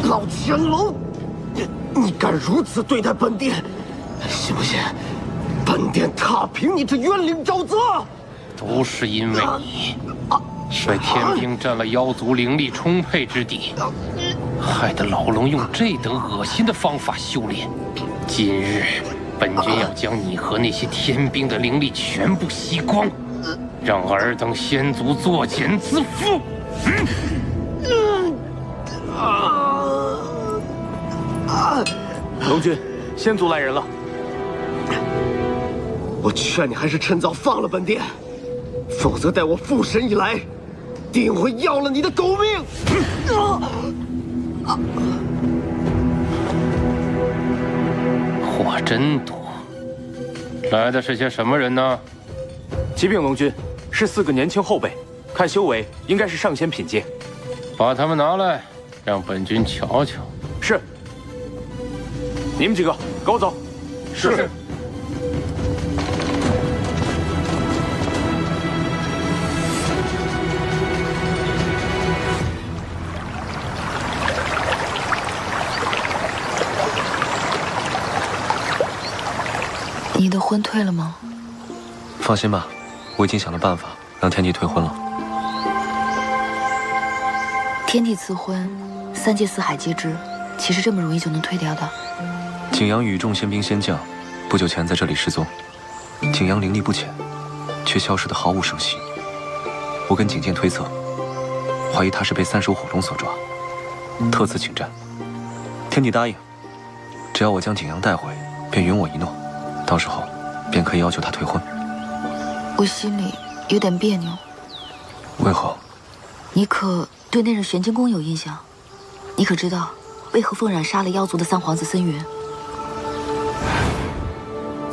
老乾隆，你敢如此对待本殿，信不信本殿踏平你这冤灵沼泽？都是因为你率天兵占了妖族灵力充沛之地，害得老龙用这等恶心的方法修炼。今日本君要将你和那些天兵的灵力全部吸光，让尔等先族作茧自缚。龙君，先族来人了。我劝你还是趁早放了本殿，否则待我附身一来，定会要了你的狗命！货真多，来的是些什么人呢？启禀龙君，是4个年轻后辈，看修为应该是上仙品阶。把他们拿来，让本君瞧瞧。是。你们几个跟我走。是。你的婚退了吗？放心吧，我已经想了办法让天帝退婚了。天帝赐婚，3界4海皆知，岂是这么容易就能退掉的？景阳与众仙兵仙将不久前在这里失踪，景阳灵力不浅，却消失得毫无声息。我跟景剑推测，怀疑他是被3首火龙所抓，特此请战。天帝答应，只要我将景阳带回，便允我一诺。到时候，便可以要求他退婚。我心里有点别扭。为何？你可对那任玄金公有印象？你可知道为何凤冉杀了妖族的3皇子森云？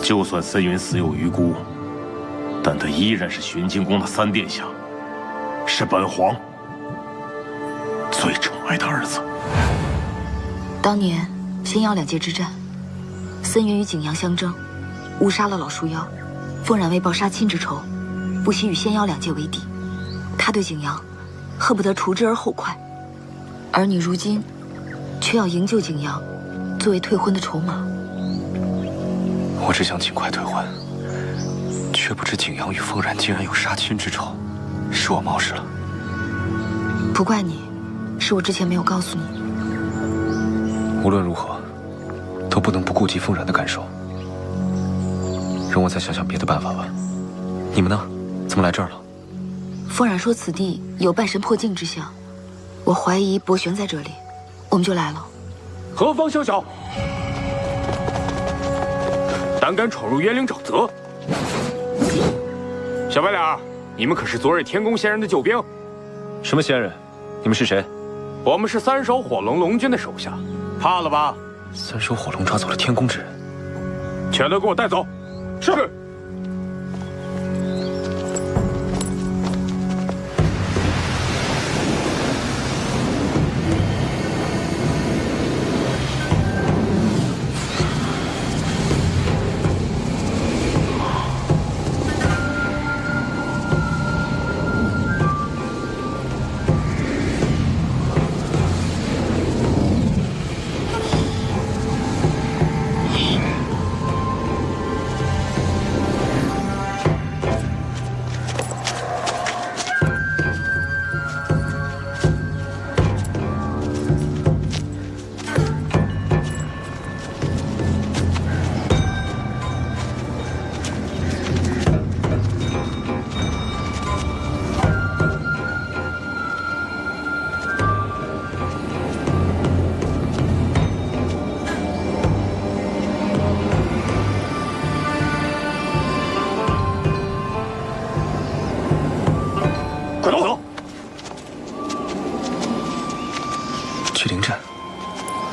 就算森云死有余辜，但他依然是玄金宫的3殿下，是本皇最宠爱的儿子。当年仙妖2界之战，森云与景阳相争，误杀了老树妖，凤冉为报杀亲之仇，不惜与仙妖2界为敌。他对景阳恨不得除之而后快，而你如今却要营救景阳，作为退婚的筹码。我只想尽快退婚，却不知景阳与凤冉竟然有杀亲之仇，是我冒失了。不怪你，是我之前没有告诉你。无论如何，都不能不顾及凤冉的感受。容我再想想别的办法吧。你们呢？怎么来这儿了？凤冉说此地有拜神破境之象，我怀疑博玄在这里，我们就来了。何方宵小，胆敢闯入冤灵沼泽！小白脸，你们可是昨日天宫仙人的救兵？什么仙人？你们是谁？我们是3首火龙龙君的手下，怕了吧3首火龙抓走了天宫之人，全都给我带走！是。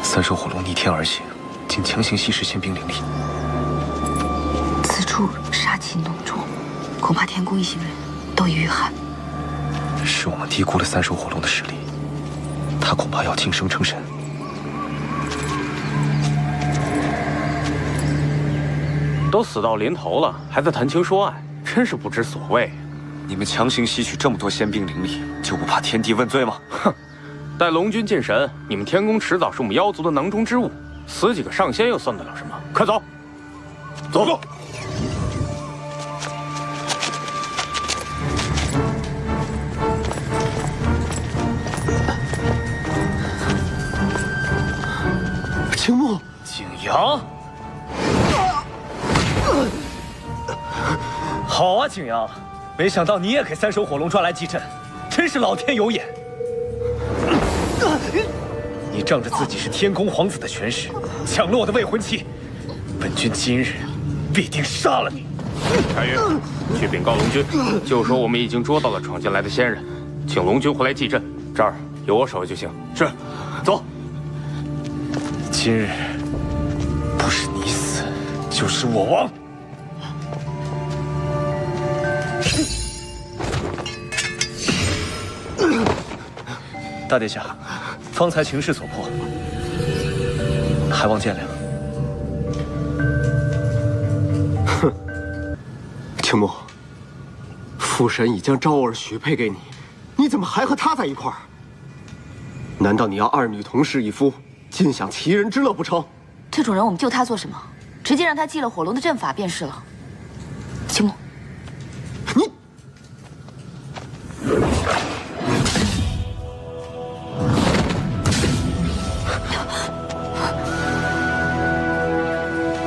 3首火龙逆天而行，竟强行吸食仙兵灵力。此处杀气浓重，恐怕天宫一行人都已遇害。是我们低估了3首火龙的实力，他恐怕要晋升成神。都死到临头了，还在谈情说爱，真是不知所谓。你们强行吸取这么多仙兵灵力，就不怕天帝问罪吗？哼！待龙君进神，你们天宫迟早是我们妖族的囊中之物，死几个上仙又算得了什么？快走！走！青木，景阳，好啊，景阳，没想到你也给三手火龙抓来祭阵，真是老天有眼。你仗着自己是天宫皇子的权势，抢了我的未婚妻，本君今日必定杀了你。太岳，去禀告龙君，就说我们已经捉到了闯进来的仙人，请龙君回来祭阵，这儿有我守就行。是，走。今日不是你死，就是我亡。大殿下，方才情势所迫，还望见谅。哼，青木，父神已将昭儿许配给你，你怎么还和他在一块儿？难道你要二女同侍一夫，尽享其人之乐不成？这种人我们救他做什么？直接让他记了火龙的阵法便是了。青木，你。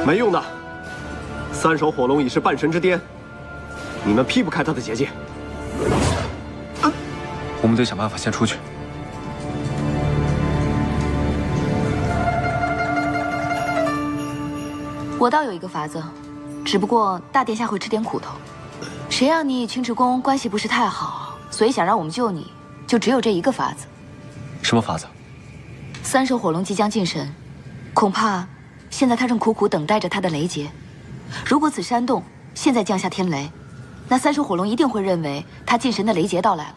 没用的，三手火龙已是半神之巅，你们劈不开他的结界。我们得想办法先出去。我倒有一个法子，只不过大殿下会吃点苦头。谁让你与青池宫关系不是太好，所以想让我们救你，就只有这一个法子。什么法子？三手火龙即将进神，恐怕现在他正苦苦等待着他的雷劫。如果此山洞现在降下天雷，那三手火龙一定会认为他进神的雷劫到来了。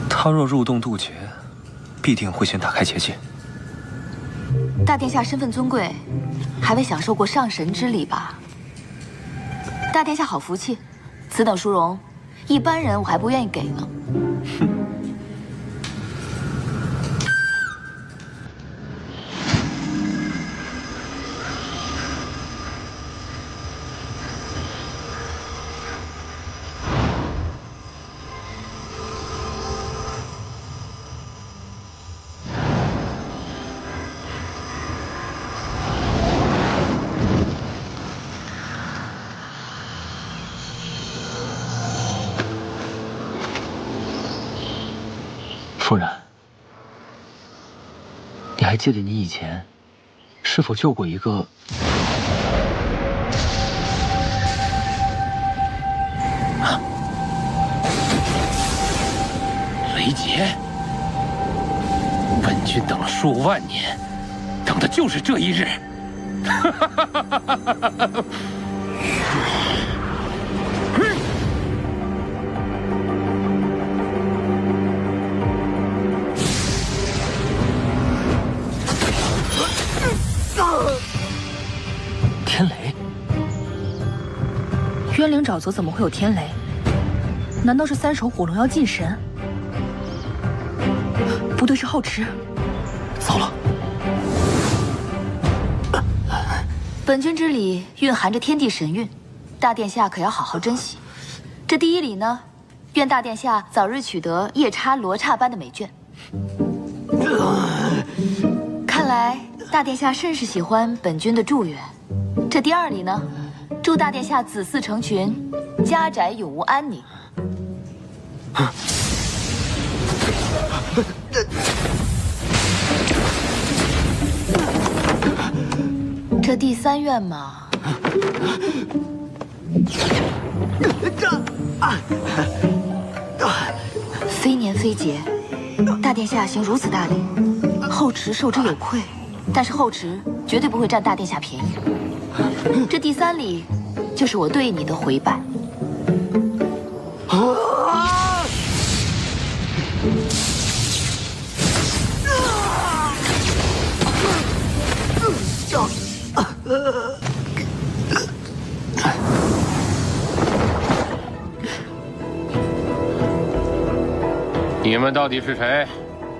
他若入洞渡劫，必定会先打开结界。大殿下身份尊贵，还未享受过上神之礼吧？大殿下好福气，此等殊荣，一般人我还不愿意给呢。夫人，你还记得你以前是否救过一个？雷劫！本君等了数万年，等的就是这一日。天雷？渊灵沼泽怎么会有天雷？难道是三手火龙要进神？不对，是后池。糟了！本君之礼蕴含着天地神韵，大殿下可要好好珍惜。这第一礼呢，愿大殿下早日取得夜叉罗刹般的美眷。看来大殿下甚是喜欢本君的祝愿。这第二礼呢，祝大殿下子嗣成群，家宅永无安宁。这第三愿嘛，非年非劫，大殿下行如此大礼，后池受之有愧。但是后池绝对不会占大殿下便宜。这第三礼，就是我对你的回拜。你们到底是谁？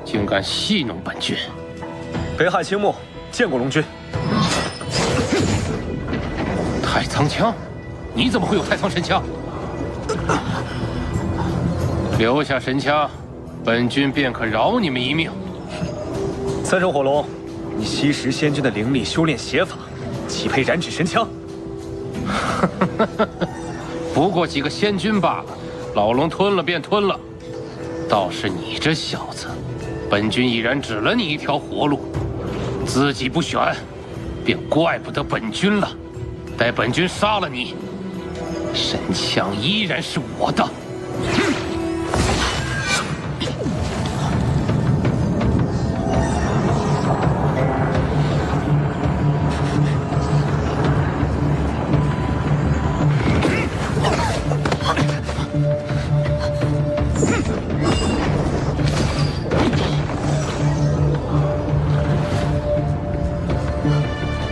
竟敢戏弄本君！北海青木见过龙君。太仓枪，你怎么会有太仓神枪？留下神枪，本君便可饶你们一命。三手火龙，你吸食仙君的灵力修炼邪法，岂配染指神枪？不过几个仙君罢了，老龙吞了便吞了。倒是你这小子，本君已然指了你一条活路，自己不选，便怪不得本君了。待本君杀了你，神枪依然是我的。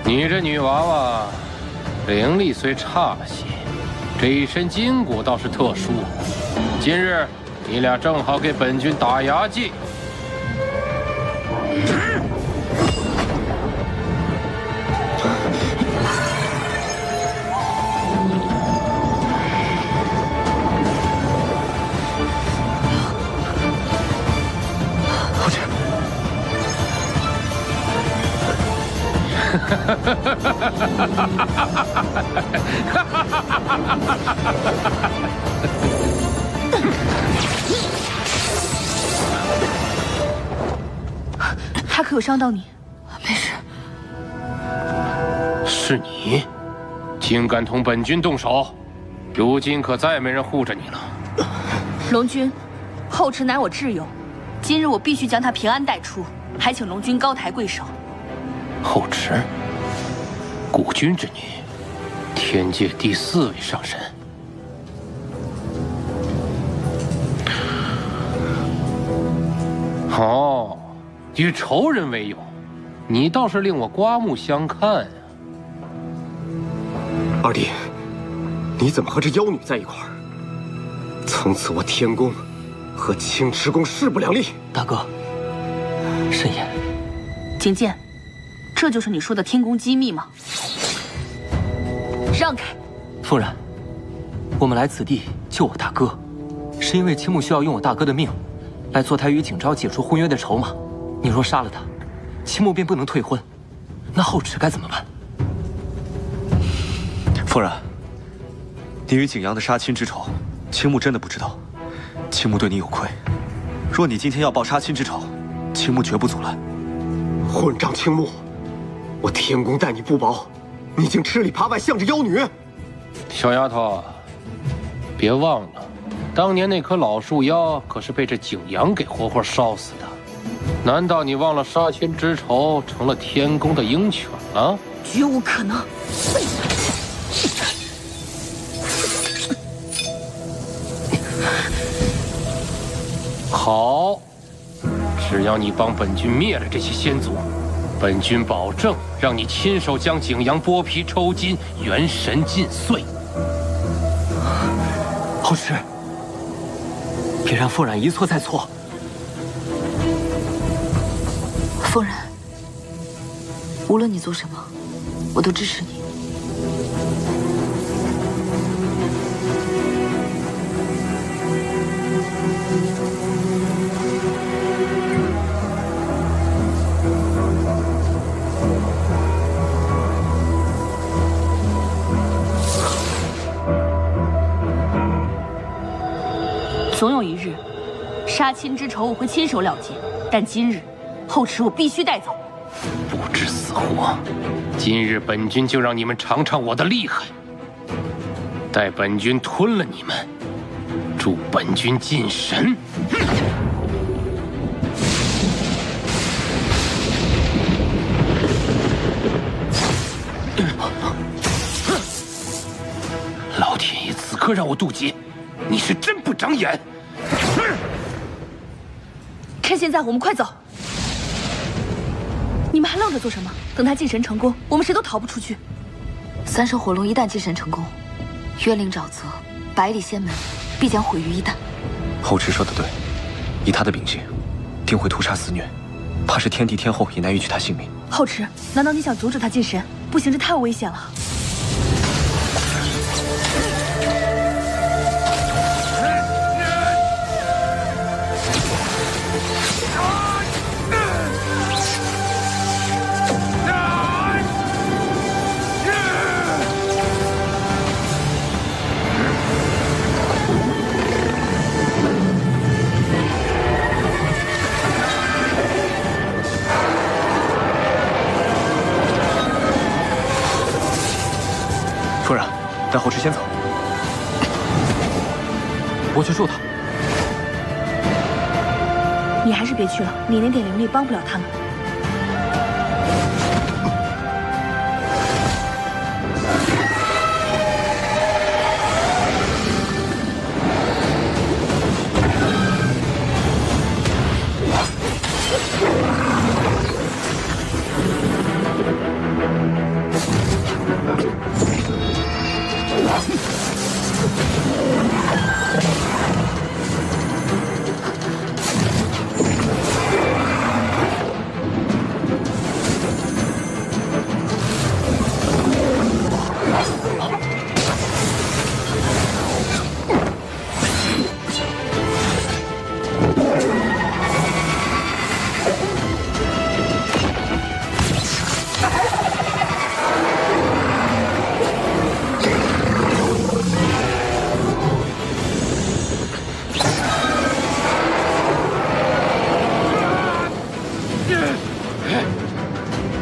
你这女娃娃，灵力虽差了些，这一身筋骨倒是特殊。今日你俩正好给本君打牙祭。后去。他可有伤到你？没事。是你，竟敢同本君动手，如今可再没人护着你了。龙君，后池乃我挚友，今日我必须将他平安带出，还请龙君高抬贵手。后池，古君之女，天界第4位上神。哦，与仇人为友，你倒是令我刮目相看呀。二弟，你怎么和这妖女在一块儿？从此我天宫和青池宫势不两立。大哥，慎言。景剑，这就是你说的天宫机密吗？让开！夫人，我们来此地救我大哥，是因为青木需要用我大哥的命，来做他与景昭解除婚约的筹码。你若杀了他，青木便不能退婚，那后池该怎么办？夫人，你与景阳的杀亲之仇，青木真的不知道。青木对你有愧，若你今天要报杀亲之仇，青木绝不阻拦。混账青木，我天宫待你不薄，你竟吃里扒外，向着妖女！小丫头，别忘了，当年那棵老树妖可是被这景阳给活活烧死的。难道你忘了杀亲之仇成了天宫的鹰犬了？绝无可能！好，只要你帮本君灭了这些仙族，本君保证让你亲手将景阳剥皮抽筋，元神尽碎。后池，别让傅冉一错再错。夫人，无论你做什么，我都支持你。总有一日，杀亲之仇我会亲手了结，但今日，后池我必须带走。不知死活！今日本君就让你们尝尝我的厉害。待本君吞了你们，助本君进神。老天爷此刻让我渡劫，你是真不长眼！趁现在，我们快走！你们还愣着做什么？等他进神成功，我们谁都逃不出去。三手火龙一旦进神成功，冤灵沼泽、百里仙门必将毁于一旦。后池说的对，以他的秉性，定会屠杀肆虐，怕是天帝天后也难欲取他性命。后池，难道你想阻止他进神？不行，这太危险了。夫人，带后池先走。我去助他。你还是别去了，你那点灵力帮不了他们。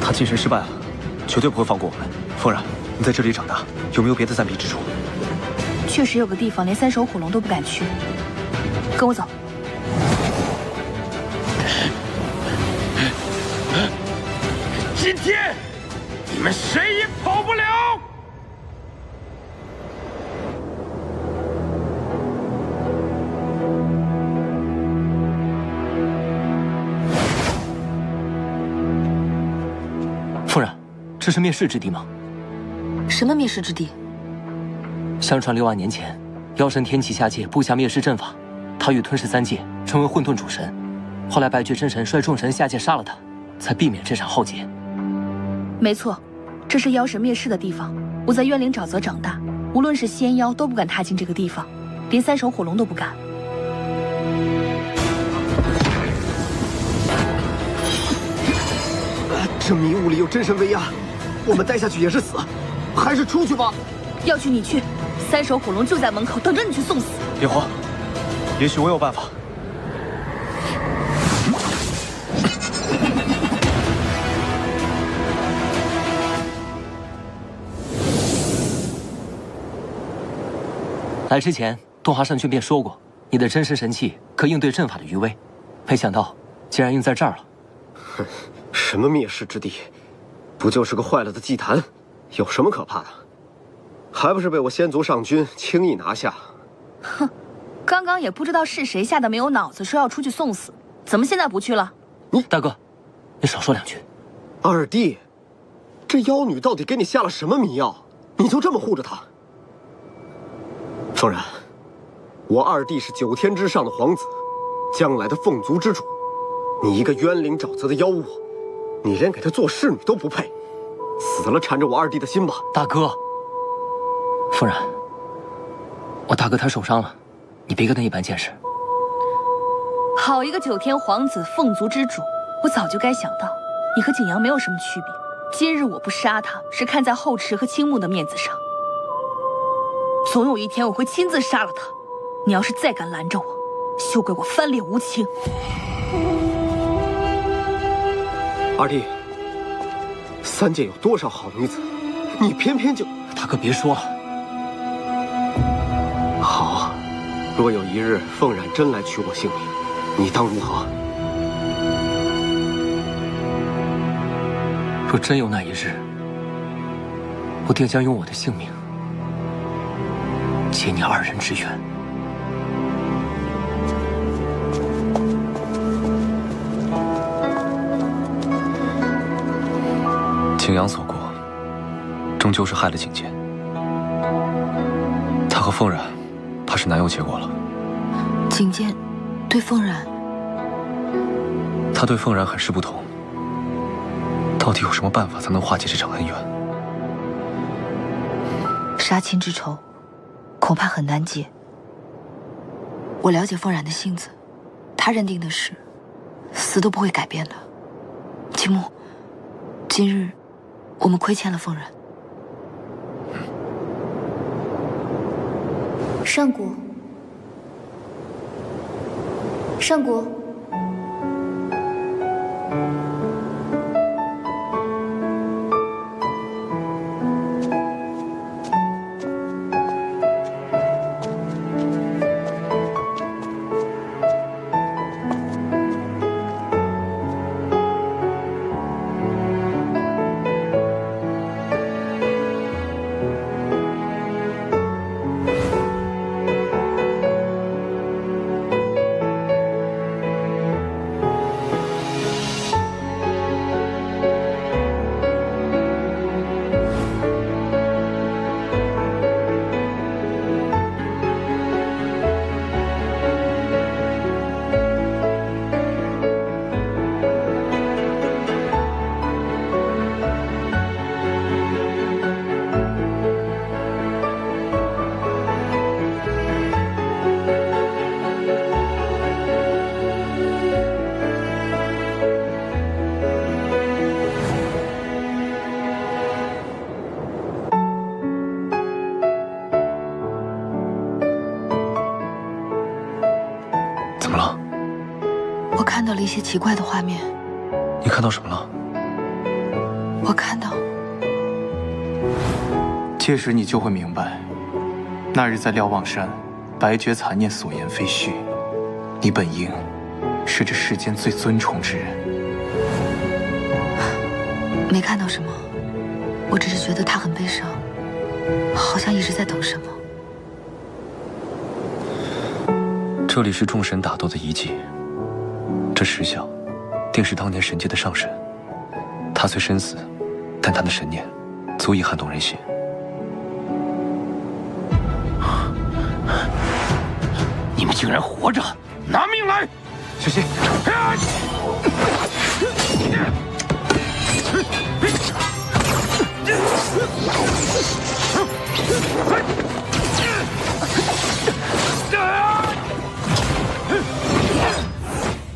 他进神失败了，绝对不会放过我们。夫人，你在这里长大，有没有别的暂避之处？确实有个地方连三手火龙都不敢去，跟我走。今天你们谁也跑不了！夫人，这是灭世之地吗？什么灭世之地？相传6万年前，妖神天启下界布下灭世阵法，他欲吞噬3界，成为混沌主神。后来白绝真神率众神下界杀了他，才避免这场浩劫。没错，这是妖神灭世的地方。我在渊灵沼泽长大，无论是仙妖都不敢踏进这个地方，连三手火龙都不敢。这迷雾里有真神威压，我们待下去也是死，还是出去吧。要去你去，三手火龙就在门口等着你去送死。别慌，也许我有办法。来之前，东华圣君便说过，你的真实神器可应对阵法的余威，没想到竟然用在这儿了。哼，什么灭世之地，不就是个坏了的祭坛，有什么可怕的？还不是被我先族上君轻易拿下。哼，刚刚也不知道是谁吓得没有脑子，说要出去送死，怎么现在不去了？你大哥，你少说2句。二弟，这妖女到底给你下了什么迷药？你就这么护着她？风然，我二弟是9天之上的皇子，将来的凤族之主。你一个渊灵沼泽的妖物，你连给他做侍女都不配，死了缠着我二弟的心吧。大哥，风然，我大哥他受伤了，你别跟他一般见识。好一个9天皇子，凤族之主，我早就该想到，你和景阳没有什么区别。今日我不杀他，是看在后池和青木的面子上。总有一天我会亲自杀了他。你要是再敢拦着我，休怪我翻脸无情。二弟，3界有多少好女子，你偏偏就……大哥别说了。好，若有一日凤冉真来取我性命，你当如何？若真有那一日，我定将用我的性命结你2人之缘。景阳所过，终究是害了景剑。他和凤冉，怕是难有结果了。景剑对凤冉他对凤然很是不同。到底有什么办法才能化解这场恩怨？杀亲之仇，恐怕很难解。我了解凤然的性子，他认定的事，死都不会改变的。秦牧，今日我们亏欠了凤然。上古，上古。看到了一些奇怪的画面。你看到什么了？我看到，届时你就会明白，那日在瞭望山，白绝残念所言非虚。你本应是这世间最尊崇之人。没看到什么，我只是觉得他很悲伤，好像一直在等什么。这里是众神打斗的遗迹，这石像定是当年神界的上神。他虽身死，但他的神念足以撼动人心。你们竟然活着，拿命来！小心！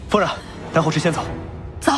夫人，南后之先走。走。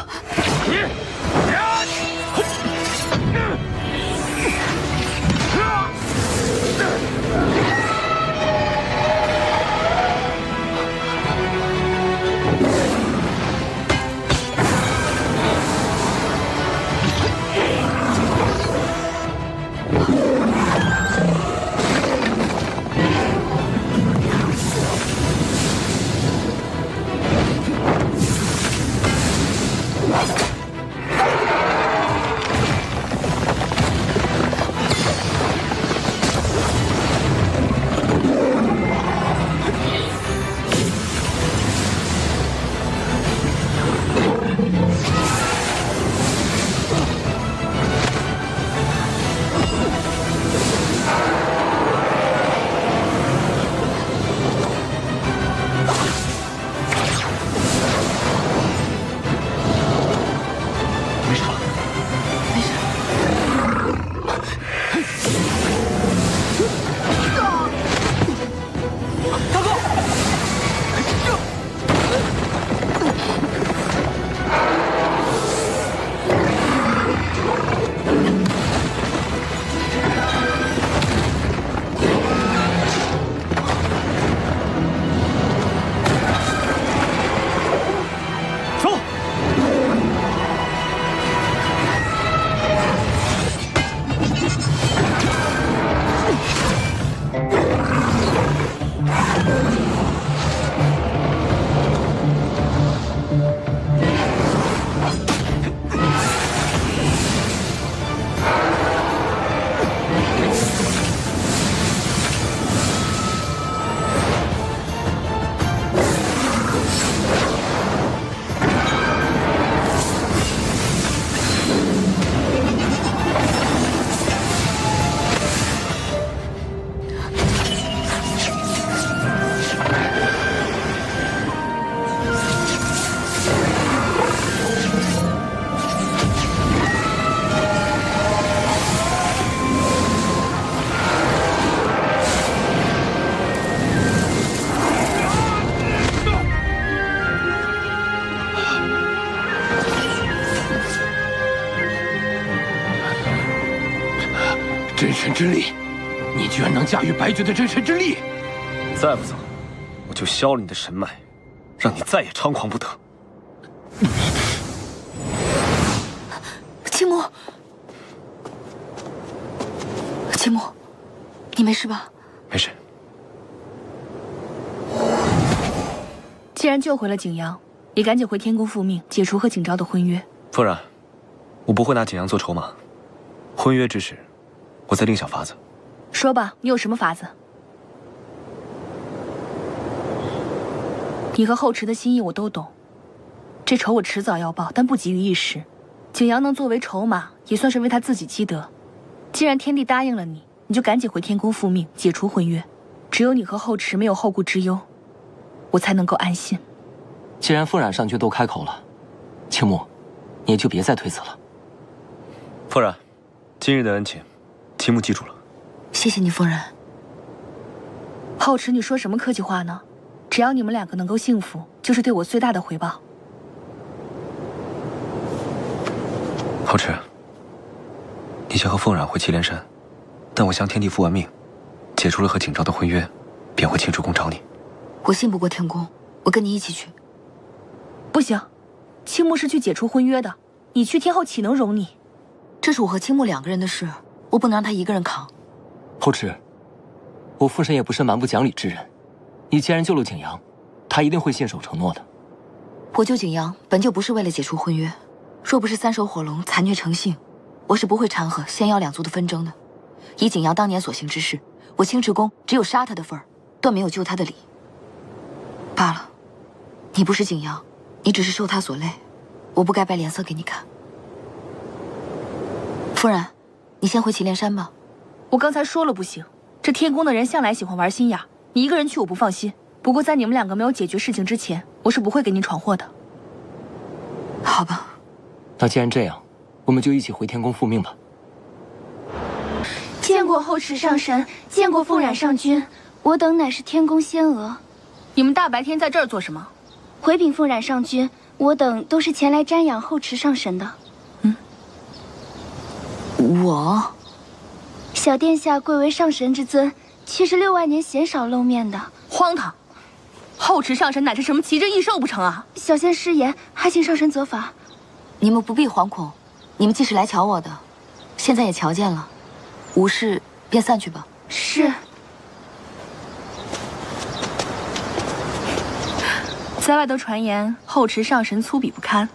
之力，你居然能驾驭白绝的真神之力！再不走，我就削了你的神脉，让你再也猖狂不得。青木，青木，你没事吧？没事。既然救回了景阳，也赶紧回天宫复命，解除和景昭的婚约。夫人，我不会拿景阳做筹码，婚约之事，我再另想法子。说吧，你有什么法子？你和后池的心意我都懂，这仇我迟早要报，但不急于一时。景阳能作为筹码，也算是为他自己积德。既然天帝答应了你，你就赶紧回天宫复命，解除婚约。只有你和后池没有后顾之忧，我才能够安心。既然傅冉上君都开口了，青木，你也就别再推辞了。夫人，今日的恩情，青木记住了。谢谢你，夫人。后池，你说什么客气话呢？只要你们两个能够幸福，就是对我最大的回报。后池，你先和凤冉回祁连山，待我向天帝复完命，解除了和景昭的婚约，便回青池宫找你。我信不过天宫，我跟你一起去。不行，青木是去解除婚约的，你去天后岂能容你？这是我和青木2个人的事，我不能让他一个人扛。后池，我父神也不是蛮不讲理之人，你既然救了景阳，他一定会信守承诺的。我救景阳本就不是为了解除婚约，若不是3首火龙残虐成性，我是不会掺和仙妖2族的纷争的。以景阳当年所行之事，我青池宫只有杀他的份儿，断没有救他的理。罢了，你不是景阳，你只是受他所累，我不该摆脸色给你看。夫人，你先回祁连山吧。我刚才说了不行，这天宫的人向来喜欢玩心眼，你一个人去我不放心。不过在你们2个没有解决事情之前，我是不会给你闯祸的。好吧，那既然这样，我们就一起回天宫复命吧。见过后池上神，见过凤冉上君，我等乃是天宫仙娥。你们大白天在这儿做什么？回禀凤冉上君，我等都是前来瞻仰后池上神的。我，小殿下贵为上神之尊，76万年鲜少露面的。荒唐！后池上神乃是什么奇珍异兽不成啊？小仙失言，还请上神责罚。你们不必惶恐，你们既是来瞧我的，现在也瞧见了，无事便散去吧。是。在外都传言后池上神粗鄙不堪，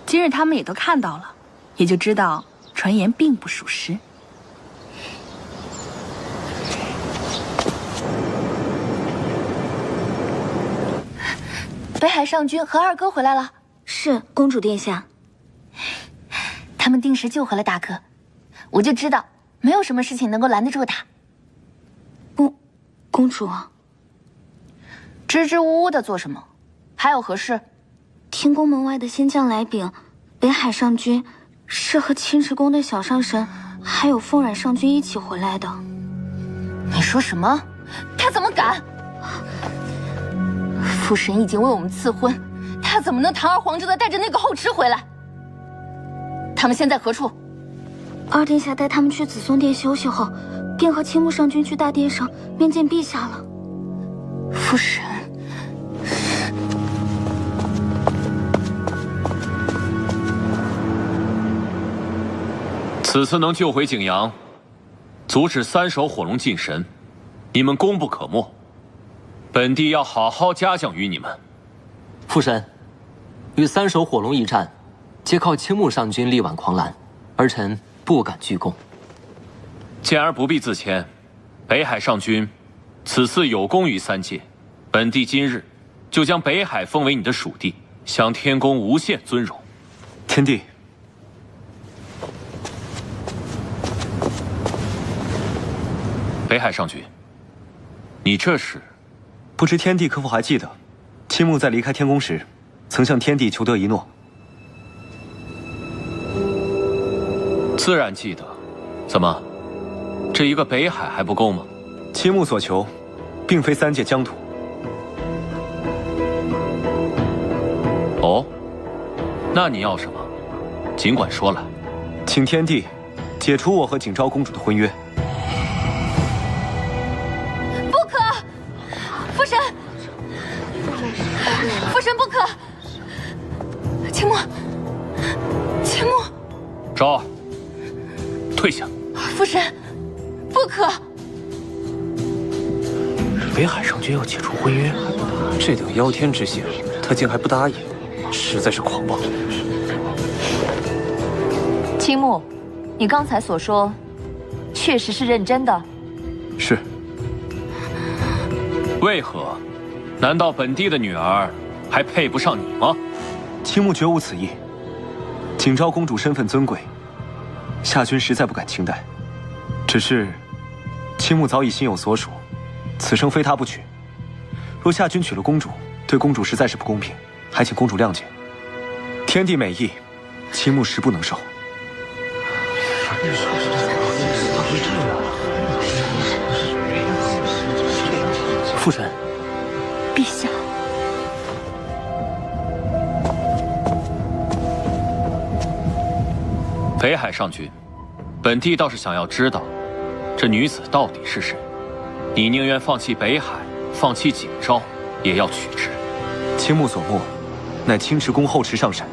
今日他们也都看到了，也就知道传言并不属实。北海上君和2哥回来了。是，公主殿下。他们定时救回了大哥，我就知道没有什么事情能够拦得住他。公主，支支吾吾的做什么？还有何事？天宫门外的仙将来禀，北海上君是和青池宫的小上神还有凤冉上君一起回来的。你说什么？他怎么敢？父神已经为我们赐婚，他怎么能堂而皇之的带着那个后池回来？他们现在何处？二殿下带他们去紫松殿休息后，便和青木上君去大殿上面见陛下了。父神，此次能救回景阳，阻止3首火龙进神，你们功不可没。本帝要好好嘉奖于你们。父神，与3首火龙一战，皆靠青木上君力挽狂澜，儿臣不敢居功。健儿不必自谦，北海上君此次有功于3界，本帝今日就将北海封为你的属地，享天宫无限尊荣。天帝，北海上君，你这是？不知天帝可否还记得，青木在离开天宫时，曾向天帝求得一诺。自然记得。怎么，这一个北海还不够吗？青木所求，并非3界疆土。哦，那你要什么？尽管说来。请天帝解除我和景昭公主的婚约。神不可！青木，青木，昭儿，退下！父神，不可！北海上君要解除婚约，这等妖天之行，他竟还不答应，实在是狂妄。青木，你刚才所说，确实是认真的。是。为何？难道本帝的女儿还配不上你吗？青木绝无此意。景昭公主身份尊贵，夏君实在不敢轻待。只是，青木早已心有所属，此生非她不娶。若夏君娶了公主，对公主实在是不公平，还请公主谅解。天地美意，青木实不能受。父神，陛下，北海上君，本帝倒是想要知道，这女子到底是谁？你宁愿放弃北海，放弃景昭，也要娶之。青木所慕，乃青池宫后池上神。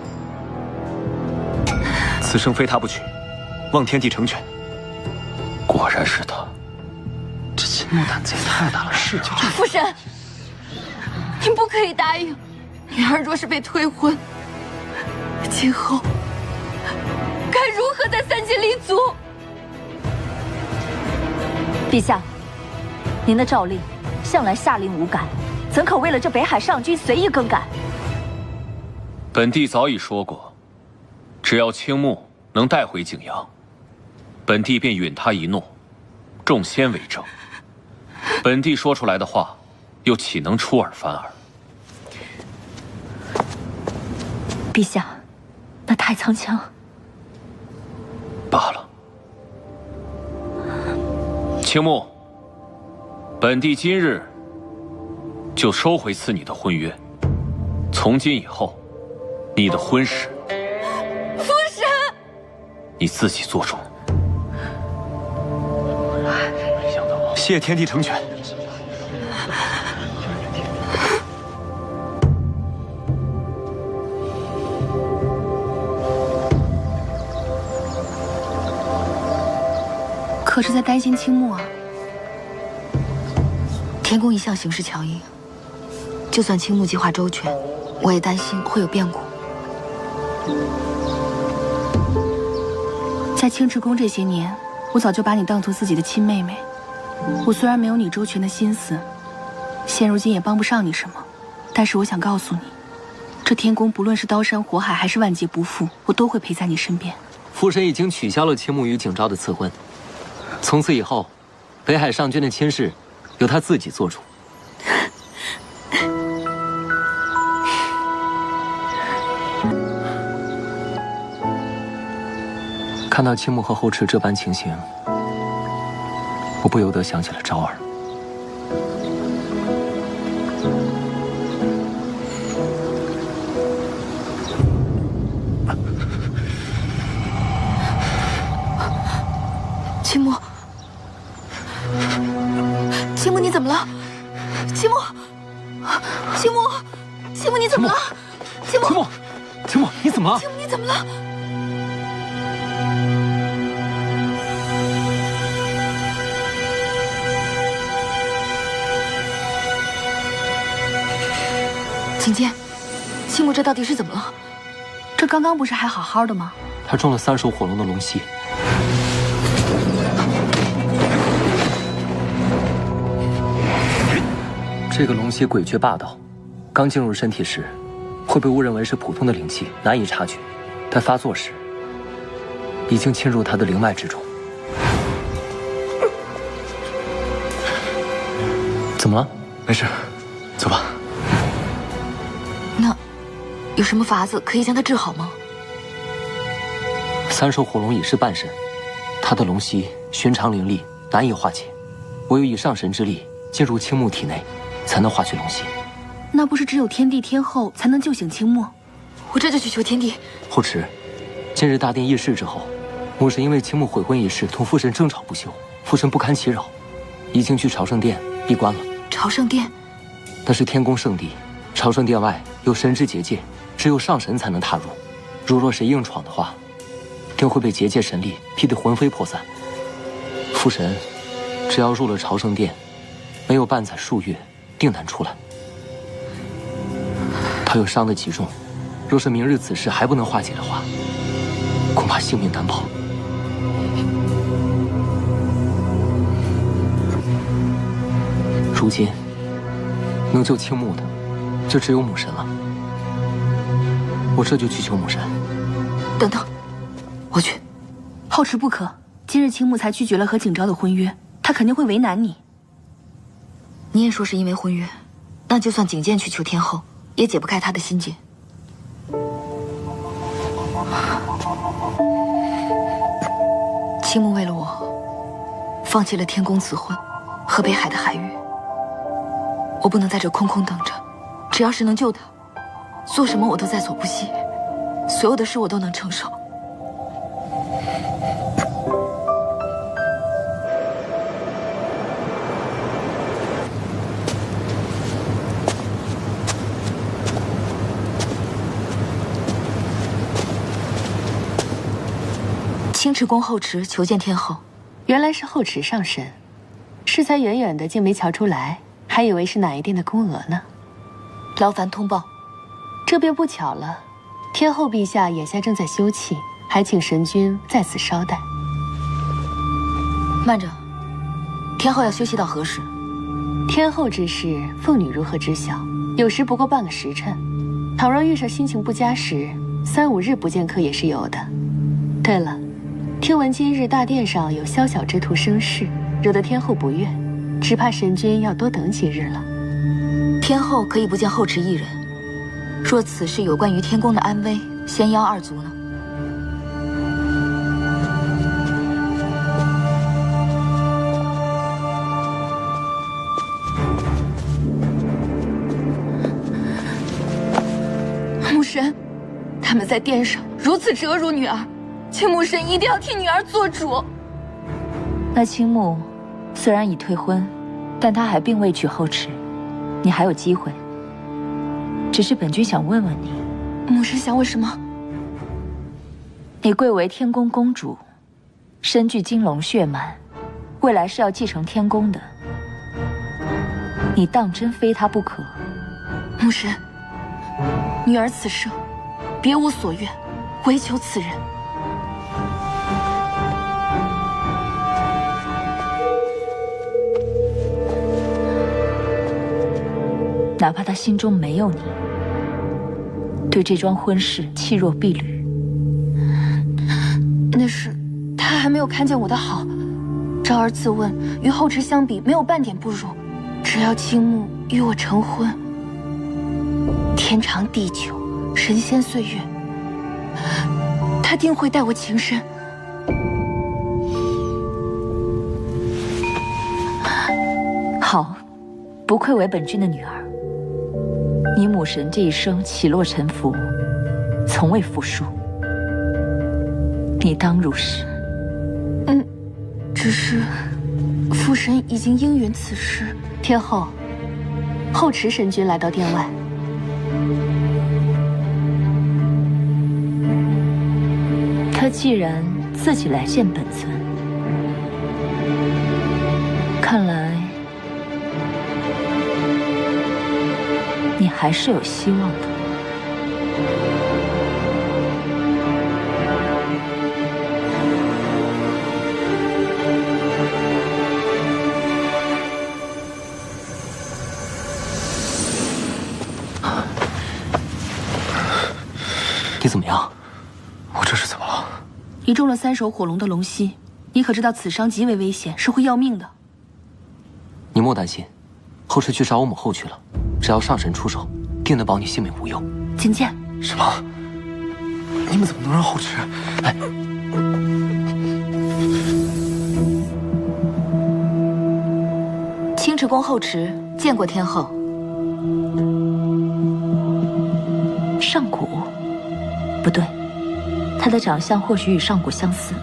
此生非他不娶，望天帝成全。果然是他。这青木胆子也太大了，是就这。父神，您不可以答应。女儿若是被退婚，今后该如何在三界立足？陛下，您的诏令向来下令无改，怎可为了这北海上君随意更改？本帝早已说过，只要青木能带回景阳，本帝便允他一诺，众仙为证。本帝说出来的话，又岂能出尔反尔？陛下，那太苍腔。罢了。青木，本帝今日就收回赐你的婚约。从今以后，你的婚事，父神，你自己做主。谢天帝成全。可是在担心青木啊。天宫一向行事强硬，就算青木计划周全，我也担心会有变故。在青池宫这些年，我早就把你当做自己的亲妹妹。我虽然没有你周全的心思，现如今也帮不上你什么，但是我想告诉你，这天宫不论是刀山火海还是万劫不复，我都会陪在你身边。父神已经取消了青木与景昭的赐婚，从此以后，北海上君的亲事由他自己做主。看到青木和后池这般情形，我不由得想起了昭儿。青木，青木，你怎么了？青木，青木，青木，你怎么了？青木，青木，青木，你怎么了？青木，你怎么了？景监，青木这到底是怎么了？这刚刚不是还好好的吗？他中了3首火龙的龙息。这个龙息诡谲霸道，刚进入身体时，会被误认为是普通的灵气，难以察觉；但发作时，已经侵入他的灵脉之中。怎么了？没事，走吧。那有什么法子可以将他治好吗？3首火龙已是半神，他的龙息寻常灵力难以化解，唯有以上神之力进入青木体内，才能化去龙息。那不是只有天帝天后才能救醒青木？我这就去求天帝。后池，今日大殿议事之后，母神因为青木悔婚一事同父神争吵不休，父神不堪其扰，已经去朝圣殿闭关了。朝圣殿，那是天宫圣地，朝圣殿外有神之结界，只有上神才能踏入。如若谁硬闯的话，定会被结界神力劈得魂飞魄散。父神，只要入了朝圣殿，没有半载数月，定难出来。他又伤得极重，若是明日此事还不能化解的话，恐怕性命难保。如今能救青木的，就只有母神了。我这就去求母神。等等，我去。后池不可，今日青木才拒绝了和景昭的婚约，他肯定会为难你。你也说是因为婚约，那就算景剑去求天后，也解不开他的心结。青木为了我，放弃了天宫子婚和北海的海域。我不能在这空空等着，只要是能救他，做什么我都在所不惜，所有的事我都能承受。青池宫后池求见天后。原来是后池上神，适才远远的竟没瞧出来，还以为是哪一殿的宫娥呢。劳烦通报。这便不巧了，天后陛下眼下正在休憩，还请神君在此稍待。慢着，天后要休息到何时？天后之事，凤女如何知晓？有时不过半个时辰。倘若遇上心情不佳时，3、5日不见客也是有的。对了，听闻今日大殿上有宵小之徒生事，惹得天后不悦，只怕神君要多等几日了。天后可以不见后池一人，若此事有关于天宫的安危，仙妖二族呢？母神，他们在殿上如此折辱女儿，请母神一定要替女儿做主。那青木虽然已退婚，但他还并未娶后池，你还有机会。只是本君想问问你，母神想问什么？你贵为天宫公主，身具金龙血脉，未来是要继承天宫的，你当真非他不可？母神，女儿此生别无所愿，唯求此人。哪怕他心中没有你，对这桩婚事弃若敝履。那是他还没有看见我的好。昭儿自问与后池相比没有半点不如，只要青木与我成婚，天长地久，神仙岁月，他定会待我情深。好，不愧为本君的女儿。你母神这一生起落沉浮，从未服输，你当如是。只是父神已经应允此事。天后，后池神君来到殿外。他既然自己来见本尊，看来你还是有希望的。你怎么样？我这是怎么了？你中了3手火龙的龙息，你可知道此伤极为危险，是会要命的。你莫担心，后池去找我母后去了，只要上神出手，定能保你性命无忧。景剑，什么？你们怎么能让后池？哎，青池宫后池见过天后。上古？不对，他的长相或许与上古相似，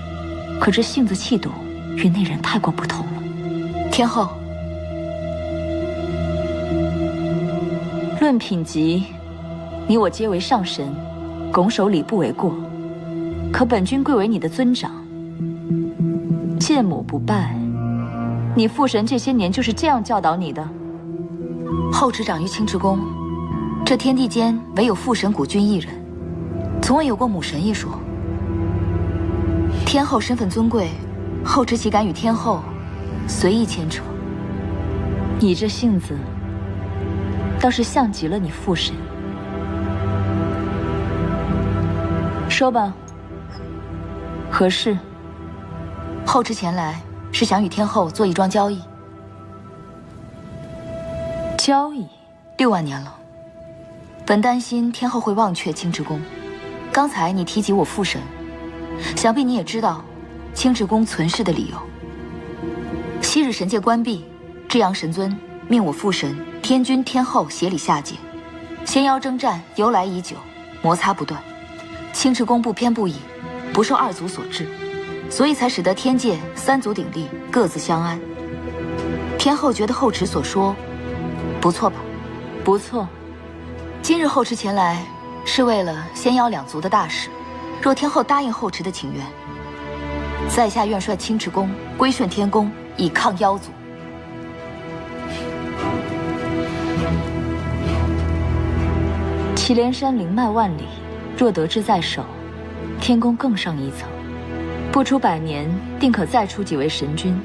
可这性子气度与那人太过不同了。天后，论品级，你我皆为上神，拱手礼不为过。可本君贵为你的尊长，见母不拜，你父神这些年就是这样教导你的？后执掌于青池宫，这天地间唯有父神古君一人，从未有过母神一说。天后身份尊贵，后执岂敢与天后随意牵扯？你这性子，倒是像极了你父神。说吧，何事？后执前来是想与天后做一桩交易。交易？6万年了，本担心天后会忘却青池宫。刚才你提及我父神，想必你也知道青池宫存世的理由。昔日神界关闭，至阳神尊命我父神天君天后协理下界，仙妖征战由来已久，摩擦不断。青池宫不偏不倚，不受二族所制，所以才使得天界3族鼎立，各自相安。天后觉得后池所说不错吧？不错。今日后池前来是为了仙妖2族的大事，若天后答应后池的请愿，在下愿率青池宫归顺天宫，以抗妖族。祁连山灵脉万里，若得之在手，天宫更上一层，不出100年，定可再出几位神君，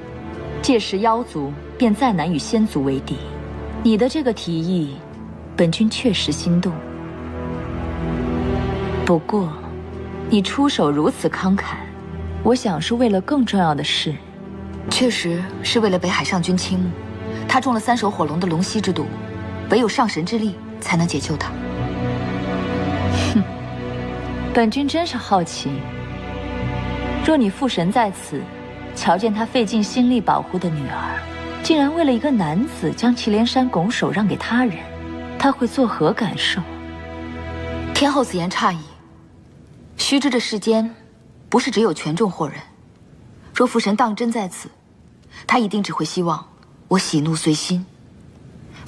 届时妖族便再难与仙族为敌。你的这个提议，本君确实心动。不过，你出手如此慷慨，我想是为了更重要的事。确实是为了北海上君青木，他中了3手火龙的龙息之毒，唯有上神之力才能解救他。哼，本君真是好奇，若你父神在此，瞧见他费尽心力保护的女儿，竟然为了一个男子将祁连山拱手让给他人，他会作何感受？天后此言差矣。须知这世间，不是只有权重惑人。若父神当真在此，他一定只会希望我喜怒随心，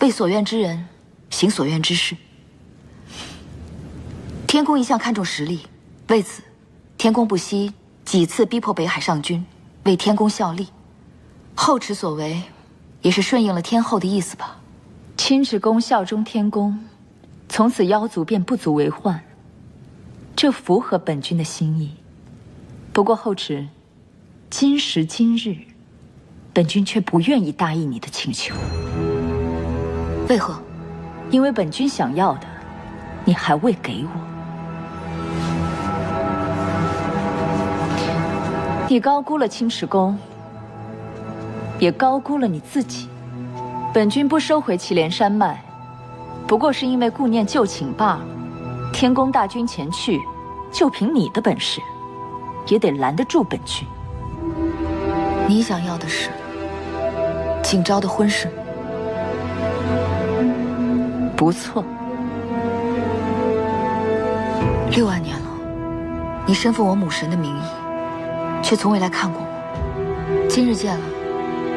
为所愿之人行所愿之事。天宫一向看重实力，为此，天宫不惜几次逼迫北海上君为天宫效力。后池所为，也是顺应了天后的意思吧？青池宫效忠天宫，从此妖族便不足为患，这符合本君的心意。不过后池，今时今日，本君却不愿意答应你的请求。为何？因为本君想要的，你还未给我。你高估了青池宫，也高估了你自己。本君不收回祁连山脉，不过是因为顾念旧情罢了。天宫大军前去，就凭你的本事，也得拦得住本君。你想要的是景昭的婚事？不错。 6万年了，你身负我母神的名义，却从未来看过我。今日见了，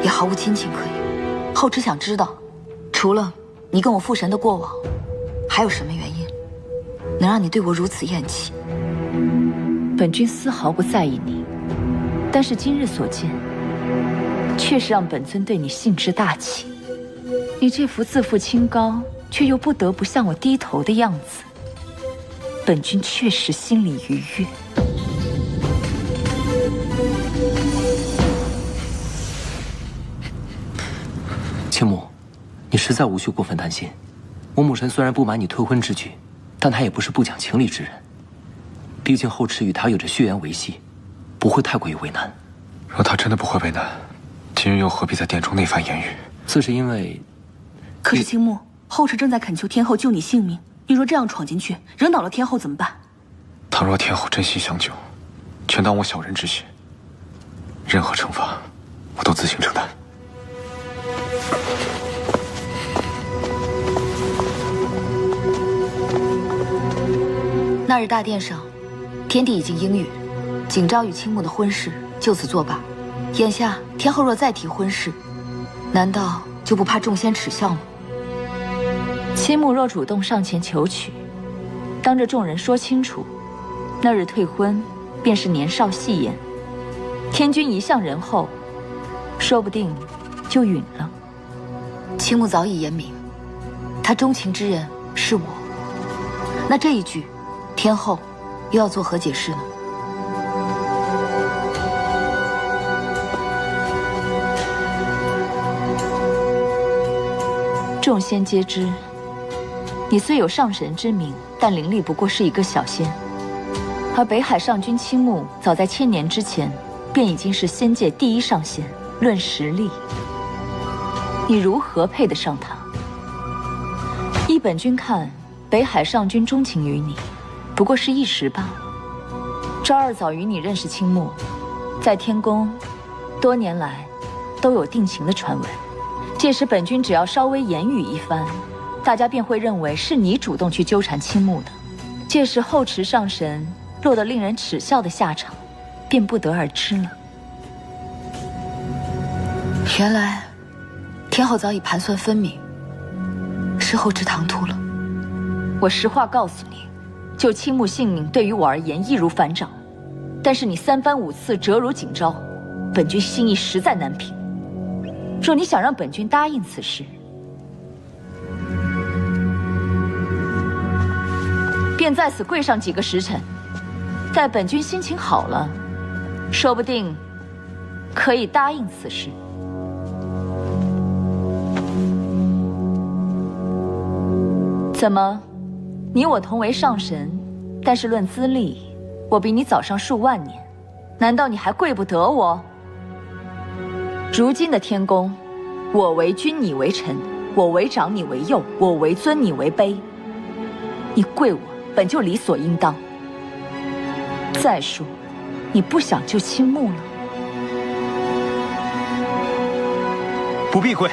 也毫无亲情可言。后只想知道，除了你跟我父神的过往，还有什么原因，能让你对我如此厌弃？本君丝毫不在意你，但是今日所见，确实让本尊对你兴致大起。你这副自负清高，却又不得不向我低头的样子。 本君确实心里愉悦。青木，你实在无需过分担心。我母神虽然不满你退婚之举，但她也不是不讲情理之人。毕竟后池与她有着血缘维系，不会太过于为难。若她真的不会为难，今日又何必在殿中那番言语？自是因为……可是青木，后池正在恳求天后救你性命。 你若这样闯进去，惹恼了天后怎么办？倘若天后真心相救，全当我小人之心。任何惩罚，我都自行承担。那日大殿上，天帝已经应允，景昭与青木的婚事就此作罢。眼下天后若再提婚事，难道就不怕众仙耻笑吗？青木若主动上前求娶，当着众人说清楚，那日退婚便是年少戏言。天君一向仁厚，说不定就允了。青木早已言明，他钟情之人是我。那这一句，天后又要作何解释呢？众仙皆知，你虽有上神之名，但灵力不过是一个小仙。而北海上君青木早在1000年之前，便已经是仙界第一上仙。论实力，你如何配得上他？依本君看，北海上君钟情于你，不过是一时罢了。昭儿早与你认识青木，在天宫，多年来都有定情的传闻。届时本君只要稍微言语一番，大家便会认为是你主动去纠缠青木的。届时后池上神落得令人耻笑的下场，便不得而知了。原来，天后早已盘算分明，是后池唐突了。我实话告诉你，救青木性命对于我而言易如反掌，但是你3番5次折辱景昭，本君心意实在难平。若你想让本君答应此事，便在此跪上几个时辰，待本君心情好了，说不定可以答应此事。怎么，你我同为上神，但是论资历，我比你早上数万年，难道你还跪不得我？如今的天宫，我为君，你为臣；我为长，你为幼；我为尊，你为卑。你跪我，本就理所应当。再说，你不想救青木了？不必跪。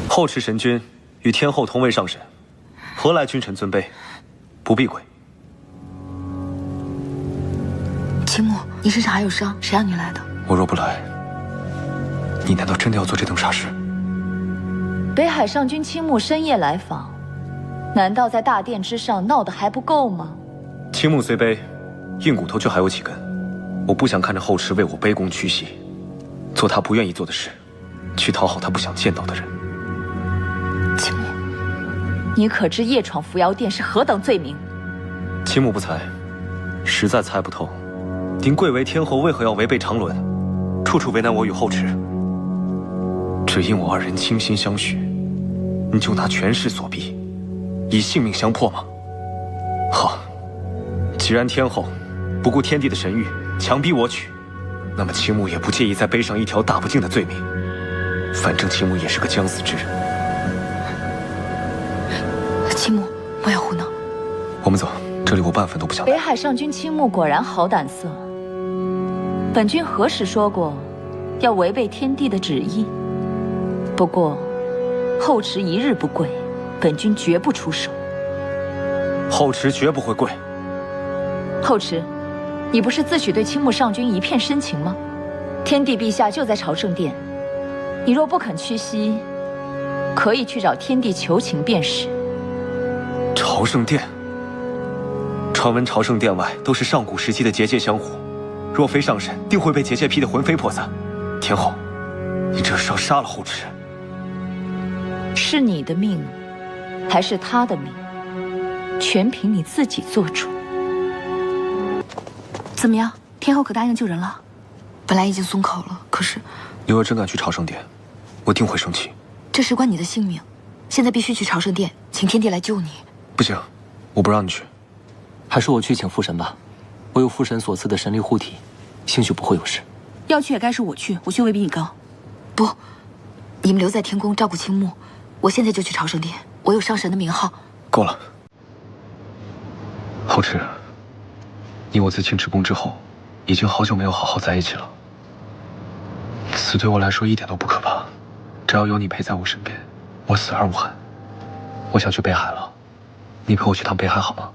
后池神君与天后同为上神，何来君臣尊卑？不必跪。青木，你身上还有伤，谁让你来的？我若不来，你难道真的要做这等傻事？北海上君青木深夜来访，难道在大殿之上闹得还不够吗？青木虽卑，硬骨头却还有几根。我不想看着后池为我卑躬屈膝，做他不愿意做的事，去讨好他不想见到的人。青木，你可知夜闯扶摇殿是何等罪名？青木不才，实在猜不透，您贵为天后，为何要违背常伦，处处为难我与后池？只因我二人倾心相许，你就拿权势所逼，以性命相迫吗？好，既然天后不顾天地的神谕，强逼我娶，那么青木也不介意再背上一条大不敬的罪名。反正青木也是个将死之人。青木，不要胡闹。我们走，这里我半分都不想来。北海上君青木果然好胆色。本君何时说过要违背天地的旨意？不过后池一日不跪，本君绝不出手。后池绝不会跪。后池，你不是自诩对青木上君一片深情吗？天帝陛下就在朝圣殿，你若不肯屈膝，可以去找天帝求情便是。朝圣殿，传闻朝圣殿外都是上古时期的结界香火，若非上神，定会被结界劈得魂飞魄散。天后，你这是要杀了后池？是你的命，还是他的命，全凭你自己做主。怎么样，天后可答应救人了？本来已经松口了，可是你若真敢去朝圣殿，我定会生气。这事关你的性命，现在必须去朝圣殿，请天帝来救你。不行，我不让你去。还是我去请父神吧，我有父神所赐的神力护体，兴许不会有事。要去也该是我去，我修为比你高。不，你们留在天宫照顾青木，我现在就去朝圣殿，我有上神的名号。够了，后池，你我自进职宫之后，已经好久没有好好在一起了。此对我来说一点都不可怕，只要有你陪在我身边，我死而无憾。我想去北海了，你陪我去趟北海好吗？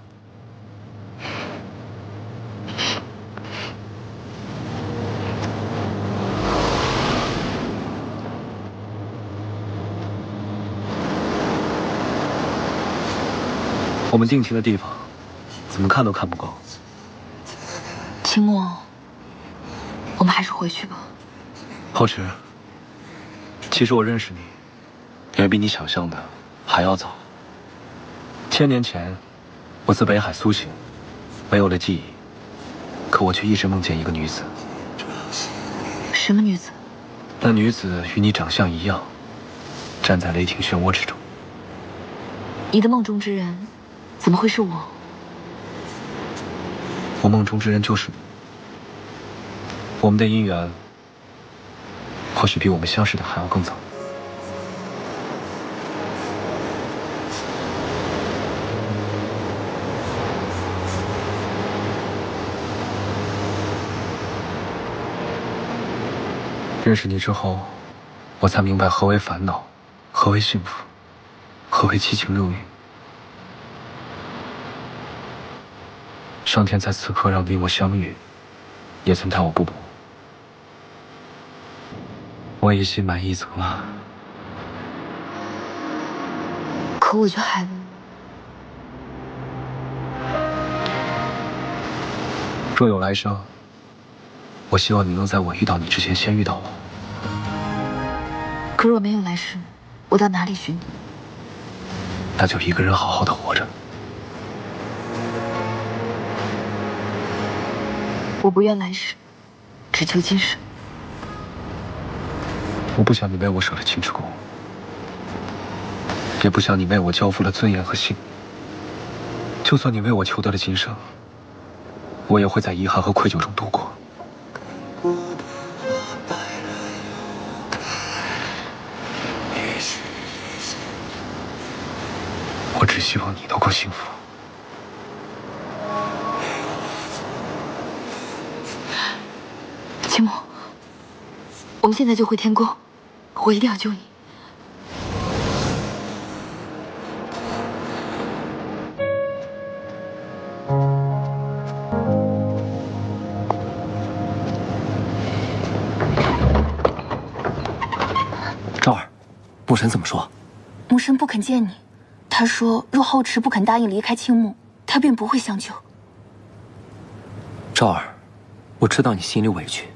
我们定情的地方，怎么看都看不够。青木，我们还是回去吧。后池，其实我认识你，也比你想象的还要早。1000年前，我自北海苏醒，没有了记忆，可我却一直梦见一个女子。什么女子？那女子与你长相一样，站在雷霆漩涡之中。你的梦中之人，怎么会是我？我梦中之人就是你。我们的姻缘，或许比我们相识的还要更早。认识你之后，我才明白何为烦恼，何为幸福，何为七情六欲。上天在此刻让你我相遇，也曾待我不薄。我已心满意足了。可我却还……若有来生，我希望你能在我遇到你之前先遇到我。可若没有来世，我到哪里寻你？那就一个人好好的活着。我不愿来世，只求今生。我不想你为我舍了青之宫，也不想你为我交付了尊严和性命。就算你为我求得了今生，我也会在遗憾和愧疚中度过。我只希望你能够幸福。青木，我们现在就回天宫，我一定要救你。昭儿，牧神怎么说？牧神不肯见你，他说若后池不肯答应离开青木，他便不会相救。昭儿，我知道你心里委屈，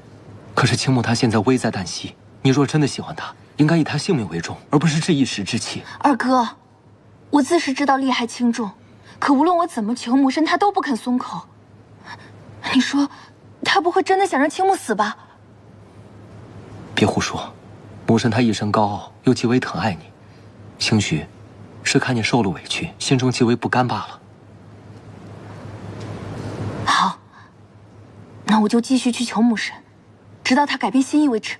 可是青木他现在危在旦夕，你若真的喜欢他，应该以他性命为重，而不是这一时之气。二哥，我自是知道利害轻重，可无论我怎么求，母神他都不肯松口。你说，他不会真的想让青木死吧？别胡说，母神他一生高傲，又极为疼爱你，兴许是看你受了委屈，心中极为不甘罢了。好，那我就继续去求母神，直到他改变心意为止。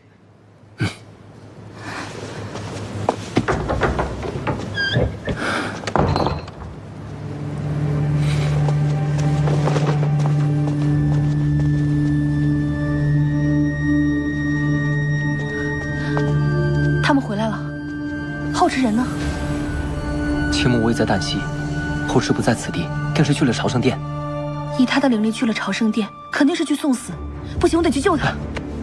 他们回来了，后池人呢？青木危在旦夕，后池不在此地，便是去了朝圣殿。以他的灵力去了朝圣殿，肯定是去送死。不行，我得去救他。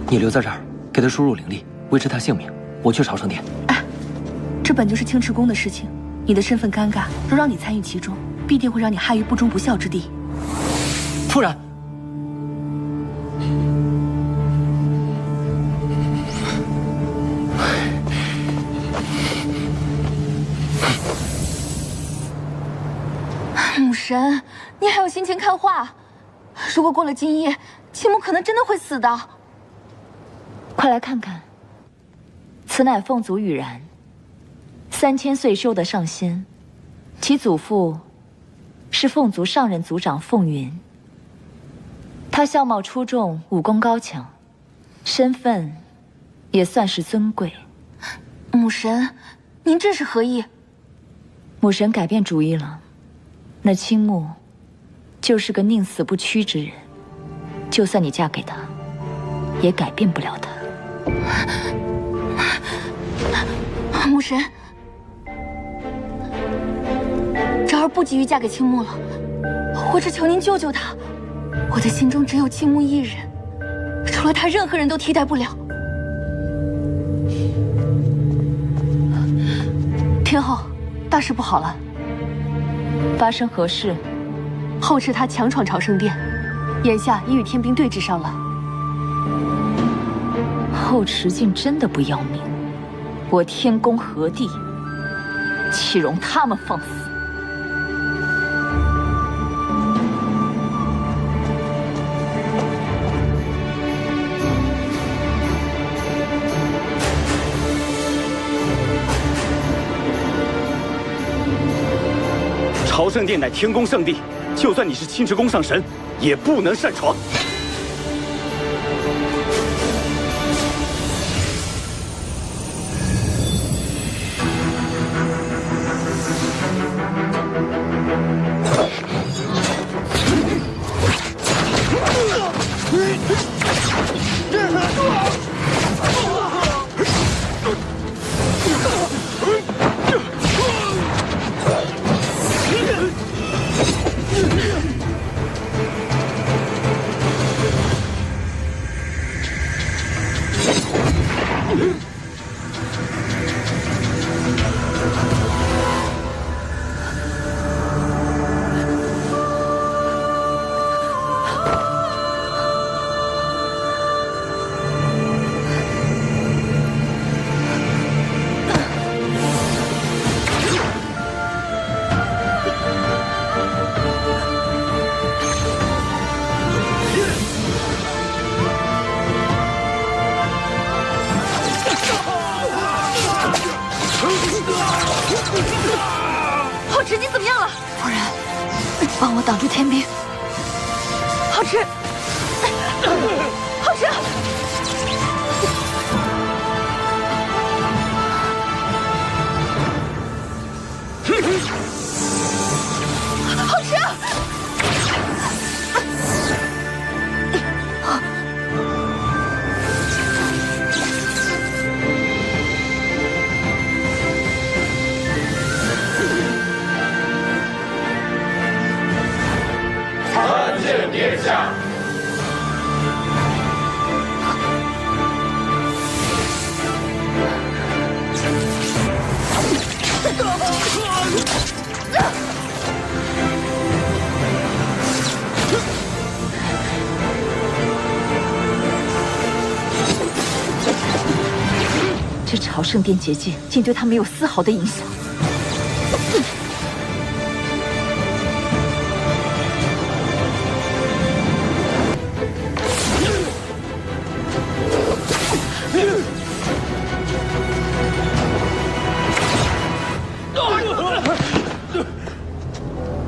你留在这儿，给他输入灵力，维持他性命。我去朝圣殿。哎，这本就是青池宫的事情，你的身份尴尬，若让你参与其中，必定会让你害于不忠不孝之地。夫人，母神，你还有心情看画？如果过了今夜，青木可能真的会死的。快来看看，此乃凤族羽然，3000岁修得上仙，其祖父是凤族上任族长凤云。他相貌出众，武功高强，身份也算是尊贵。母神，您这是何意？母神改变主意了。那青木就是个宁死不屈之人，就算你嫁给他，也改变不了他。母神，昭儿不急于嫁给青木了，我只求您救救他。我的心中只有青木一人，除了他，任何人都替代不了。天后，大事不好了！发生何事？后世他强闯朝圣殿，眼下已与天兵对峙上了。后池竟真的不要命，我天宫何地，岂容他们放肆？朝圣殿乃天宫圣地，就算你是青池宫上神，也不能擅闯。浩池，你怎么样了？夫人，帮我挡住天兵。浩池，浩池，浩池！参见殿下。这朝圣殿结界竟对他没有丝毫的影响。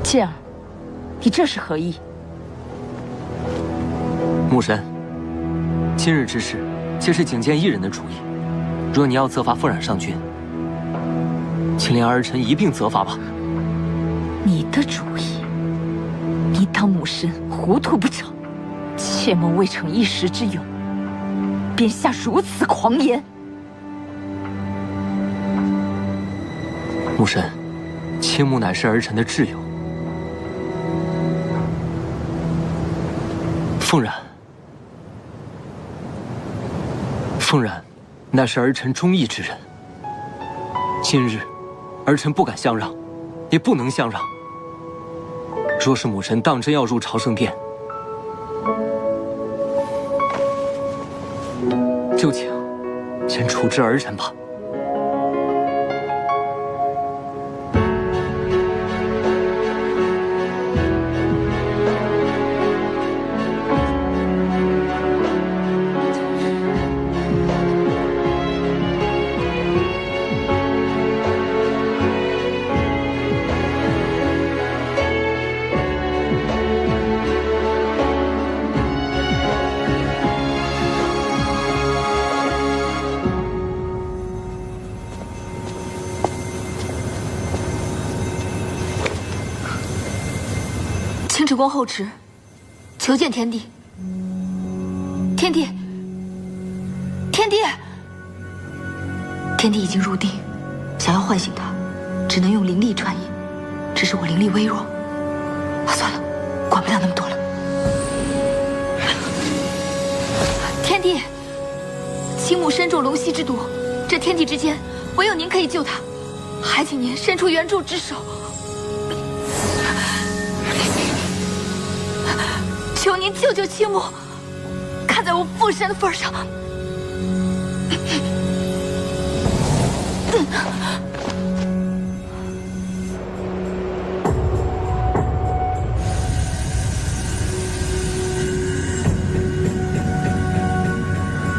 这样，你这是何意？牧神，今日之事，皆是景监一人的主意。若你要责罚傅冉上君，请连儿臣一并责罚吧。你的主意？你当母神糊涂不成？切莫未逞一时之勇，便下如此狂言。牧神，青木乃是儿臣的挚友。凤然，乃是儿臣忠义之人。今日，儿臣不敢相让，也不能相让。若是母神当真要入朝圣殿，就请先处置儿臣吧。青池宫后池，求见天帝。天帝，天帝，天帝已经入定，想要唤醒他，只能用灵力传音。只是我灵力微弱，算了，管不了那么多了。天帝，青木身中龙息之毒，这天地之间，唯有您可以救他，还请您伸出援助之手。求您救救青木，看在我父身的份上。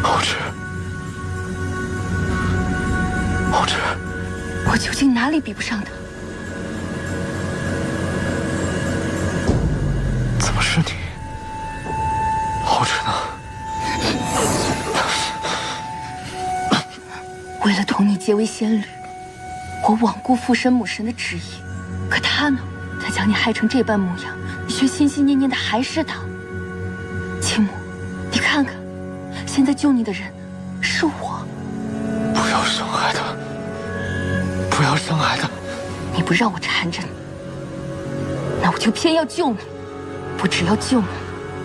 后池，后池，我究竟哪里比不上他？怎么是你？后池呢？为了同你结为仙侣，我罔顾父神母神的旨意。可他呢？他将你害成这般模样，你却心心念念的还是他。青木，你看看，现在救你的人是我。不要伤害他！不要伤害他！你不让我缠着你，那我就偏要救你。不只要救你，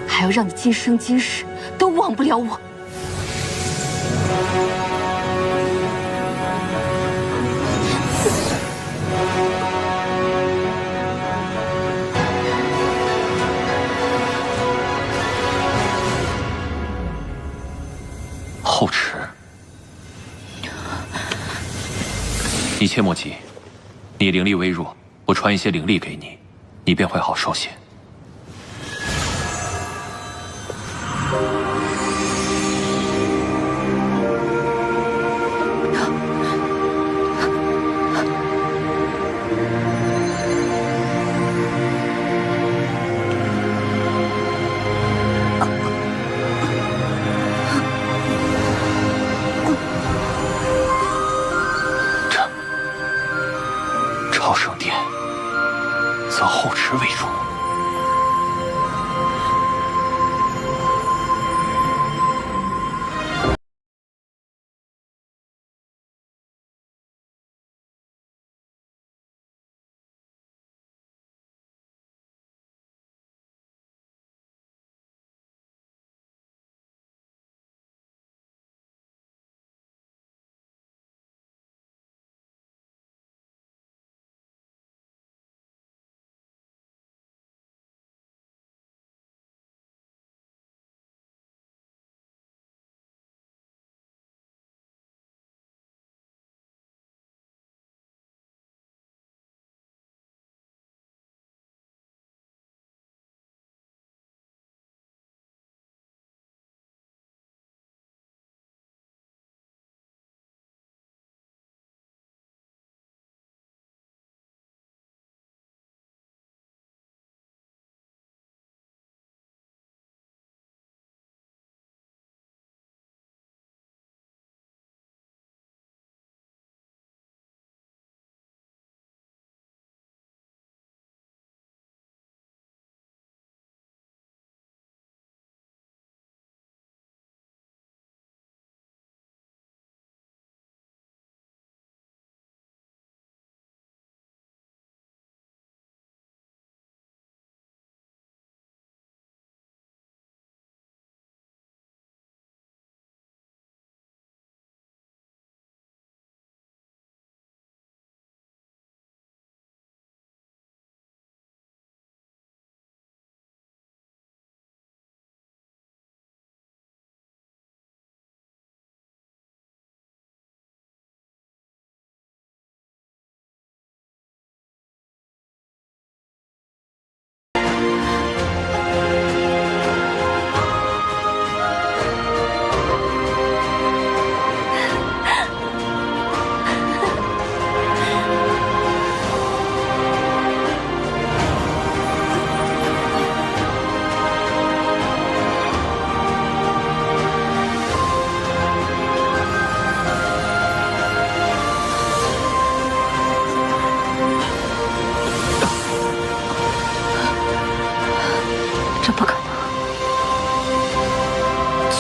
还要让你今生今世都忘不了我。后池，你切莫急，你灵力微弱，我传一些灵力给你，你便会好受些。朝圣殿，则后池为主。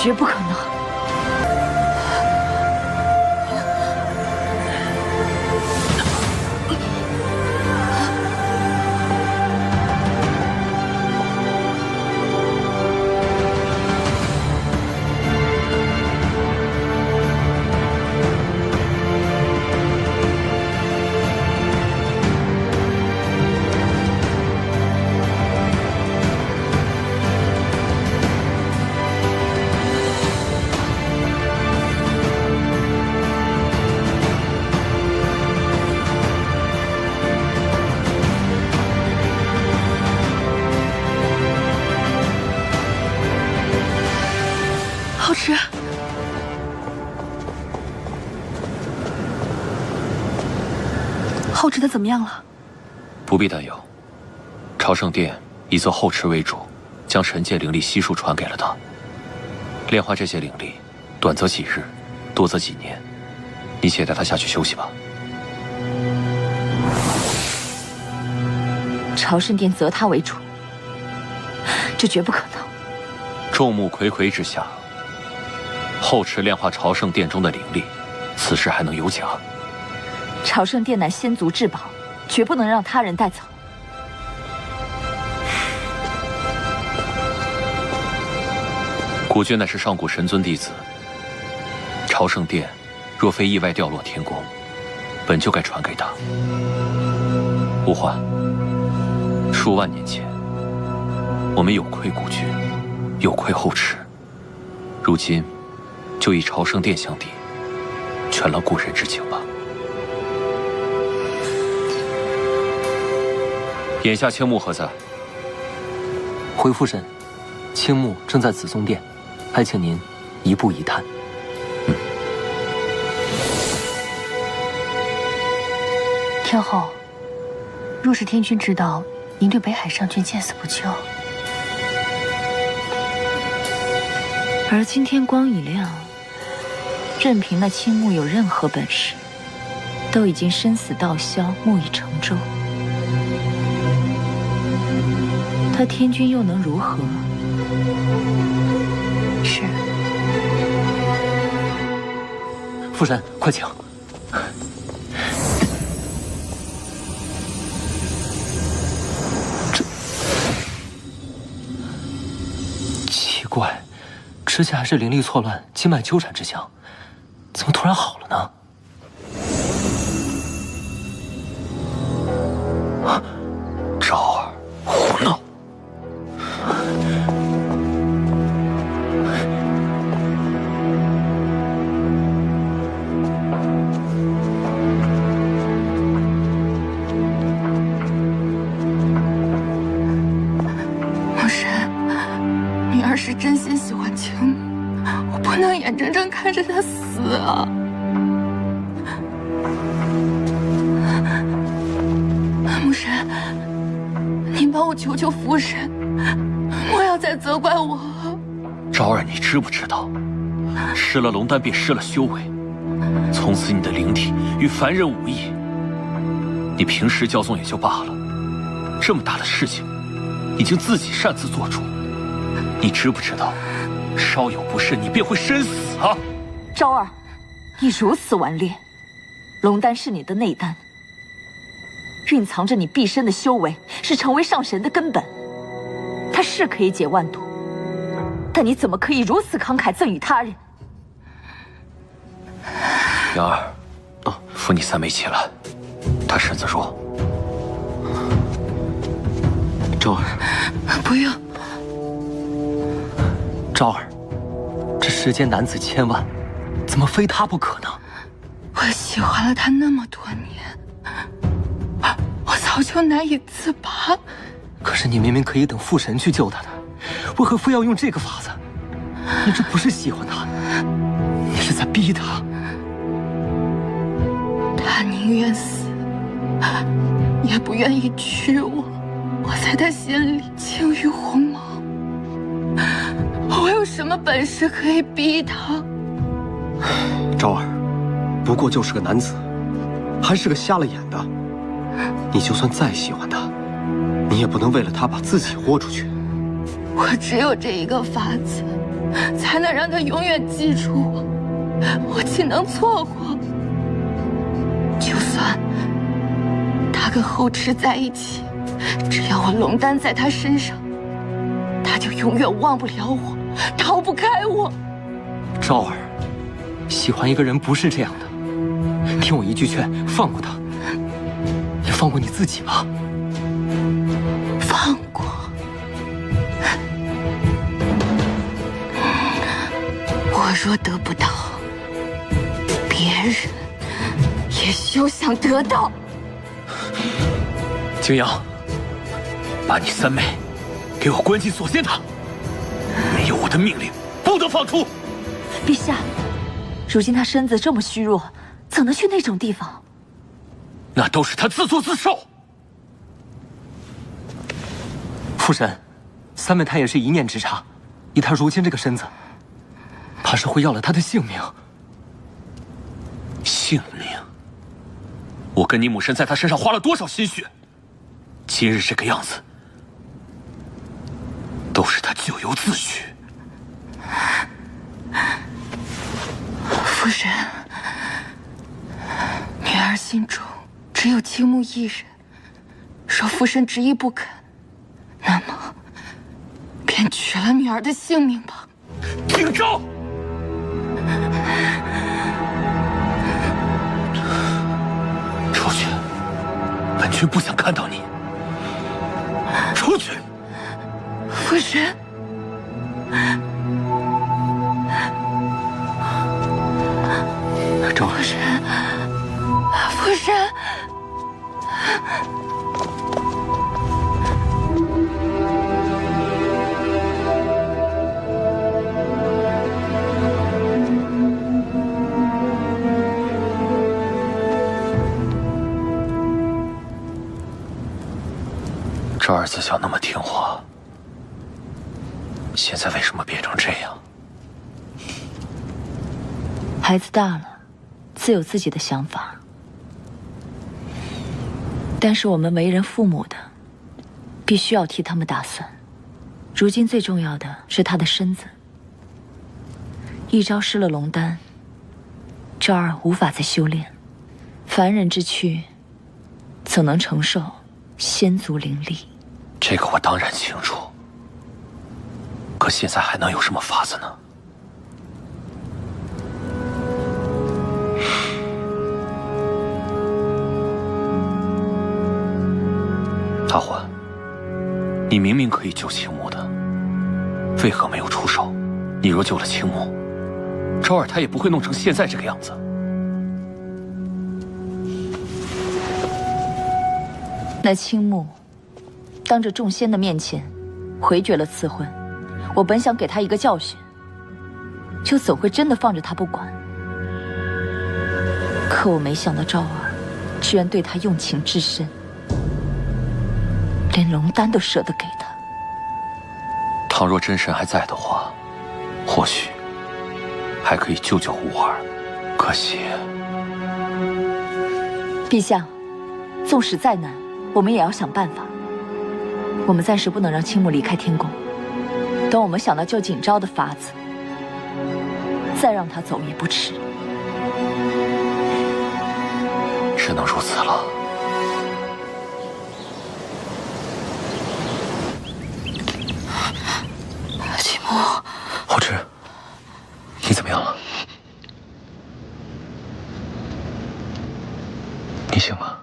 绝不可能！后池他怎么样了？不必担忧，朝圣殿以做后池为主，将神界灵力悉数传给了他。炼化这些灵力，短则几日，多则几年。你且带他下去休息吧。朝圣殿择他为主，这绝不可能。众目睽睽之下，后池炼化朝圣殿中的灵力，此事还能有假？朝圣殿乃仙族至宝，绝不能让他人带走。古君乃是上古神尊弟子，朝圣殿若非意外掉落天宫，本就该传给他。无患。数万年前，我们有愧古君，有愧后池，如今就以朝圣殿相抵，全了故人之情吧。眼下青木何在？回父神，青木正在紫松殿，还请您一步一探。天后，若是天君知道您对北海上君见死不救，而今天光已亮，任凭那青木有任何本事，都已经生死道消，木已成舟。他天君又能如何？是。父神，快请。奇怪，之前还是灵力错乱、经脉纠缠之象，怎么突然好了呢？啊，昭儿，胡闹！母神，女儿是真心喜欢青木，我不能眼睁睁看着她死啊！母神，您帮我求求父神，莫要再责怪我。昭儿，你知不知道，失了龙丹便失了修为，从此你的灵体与凡人无异。你平时骄纵也就罢了，这么大的事情，已经自己擅自做主。你知不知道，稍有不慎，你便会身死啊！昭儿，你如此顽劣，龙丹是你的内丹，蕴藏着你毕生的修为，是成为上神的根本。它是可以解万毒，但你怎么可以如此慷慨赠与他人？杨儿，扶你三妹起来，她身子弱。昭儿，不用。昭儿，这世间男子千万，怎么非他不可呢？我喜欢了他那么多年，我早就难以自拔。可是你明明可以等父神去救他的，为何非要用这个法子？你这不是喜欢他，你是在逼他。他宁愿死，也不愿意娶我。我在他心里轻于鸿毛，我有什么本事可以逼他？昭儿，不过就是个男子，还是个瞎了眼的。你就算再喜欢他，你也不能为了他把自己豁出去。我只有这一个法子，才能让他永远记住我。我岂能错过？就算他跟后池在一起，只要我龙丹在他身上，他就永远忘不了我，逃不开我。昭儿，喜欢一个人不是这样的，听我一句劝，放过他，也放过你自己吧。放过？我若得不到，别人也休想得到。景阳，把你三妹给我关进锁仙塔，没有我的命令，不得放出。陛下，如今他身子这么虚弱，怎能去那种地方？那都是他自作自受。父神，三妹她也是一念之差，以她如今这个身子，怕是会要了她的性命。性命？我跟你母神在她身上花了多少心血，今日这个样子，都是她咎由自取。父神，女儿心中只有青木一人，若父神执意不肯，那么便取了女儿的性命吧。景昭，出去！本君不想看到你。出去！父神。昭儿，父神，父神。这儿自小那么听话，现在为什么变成这样？孩子大了，自有自己的想法。但是我们为人父母的，必须要替他们打算。如今最重要的是他的身子。一朝失了龙丹，昭儿无法再修炼，凡人之躯怎能承受仙族灵力？这个我当然清楚，可现在还能有什么法子呢？阿欢，你明明可以救青木的，为何没有出手？你若救了青木，昭儿她也不会弄成现在这个样子。那青木当着众仙的面前回绝了赐婚，我本想给他一个教训，又怎会真的放着他不管？可我没想到昭儿居然对他用情至深，连龙丹都舍得给他。倘若真神还在的话，或许还可以救救吾儿。可惜，陛下，纵使再难，我们也要想办法。我们暂时不能让青木离开天宫，等我们想到救景昭的法子，再让他走也不迟。只能如此了。青木，浩之，你怎么样了？你醒了？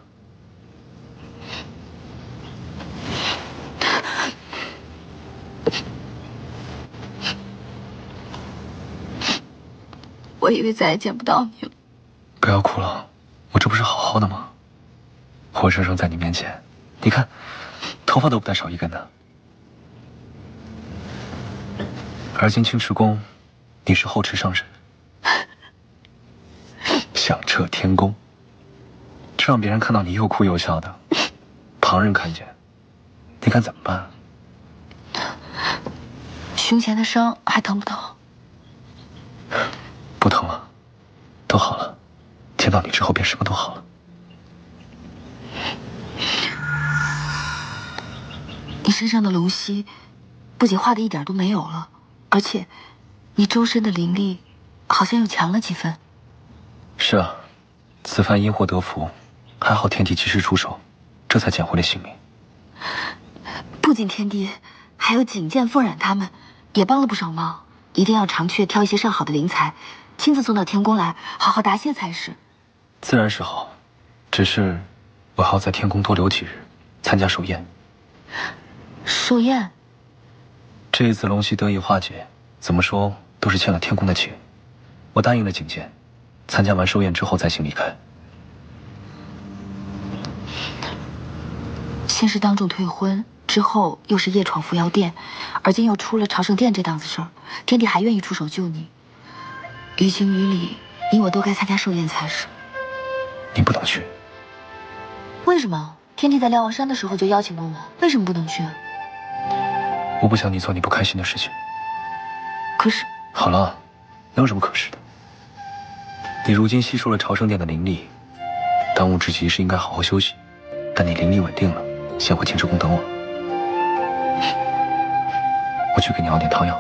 我以为再也见不到你了。不要哭了，我这不是好好的吗？活生生在你面前，你看，头发都不带少一根的。而今青池宫，你是后池上人，响彻天宫，这让别人看到你又哭又笑的，旁人看见，你看怎么办？胸前的伤还疼不疼？不疼了，都好了。见到你之后，便什么都好了。你身上的龙息，不仅化的一点都没有了，而且，你周身的灵力，好像又强了几分。是啊，此番因祸得福，还好天帝及时出手，这才捡回了性命。不仅天帝，还有景剑、凤染他们，也帮了不少忙。一定要长雀挑一些上好的灵才，亲自送到天宫来，好好答谢才是。自然是好，只是我还要在天宫多留几日，参加寿宴。寿宴？这一次龙息得以化解，怎么说都是欠了天宫的情。我答应了景剑，参加完寿宴之后再行离开。先是当众退婚，之后又是夜闯扶摇殿，而今又出了朝圣殿这档子事儿，天帝还愿意出手救你，于情于理，你我都该参加寿宴才是。你不能去，为什么？天帝在瞭望山的时候就邀请过我，为什么不能去？我不想你做你不开心的事情。可是，好了，哪有什么可是的？你如今吸收了朝圣殿的灵力，当务之急是应该好好休息。等你灵力稳定了，先回青之宫等我。我去给你熬点汤药。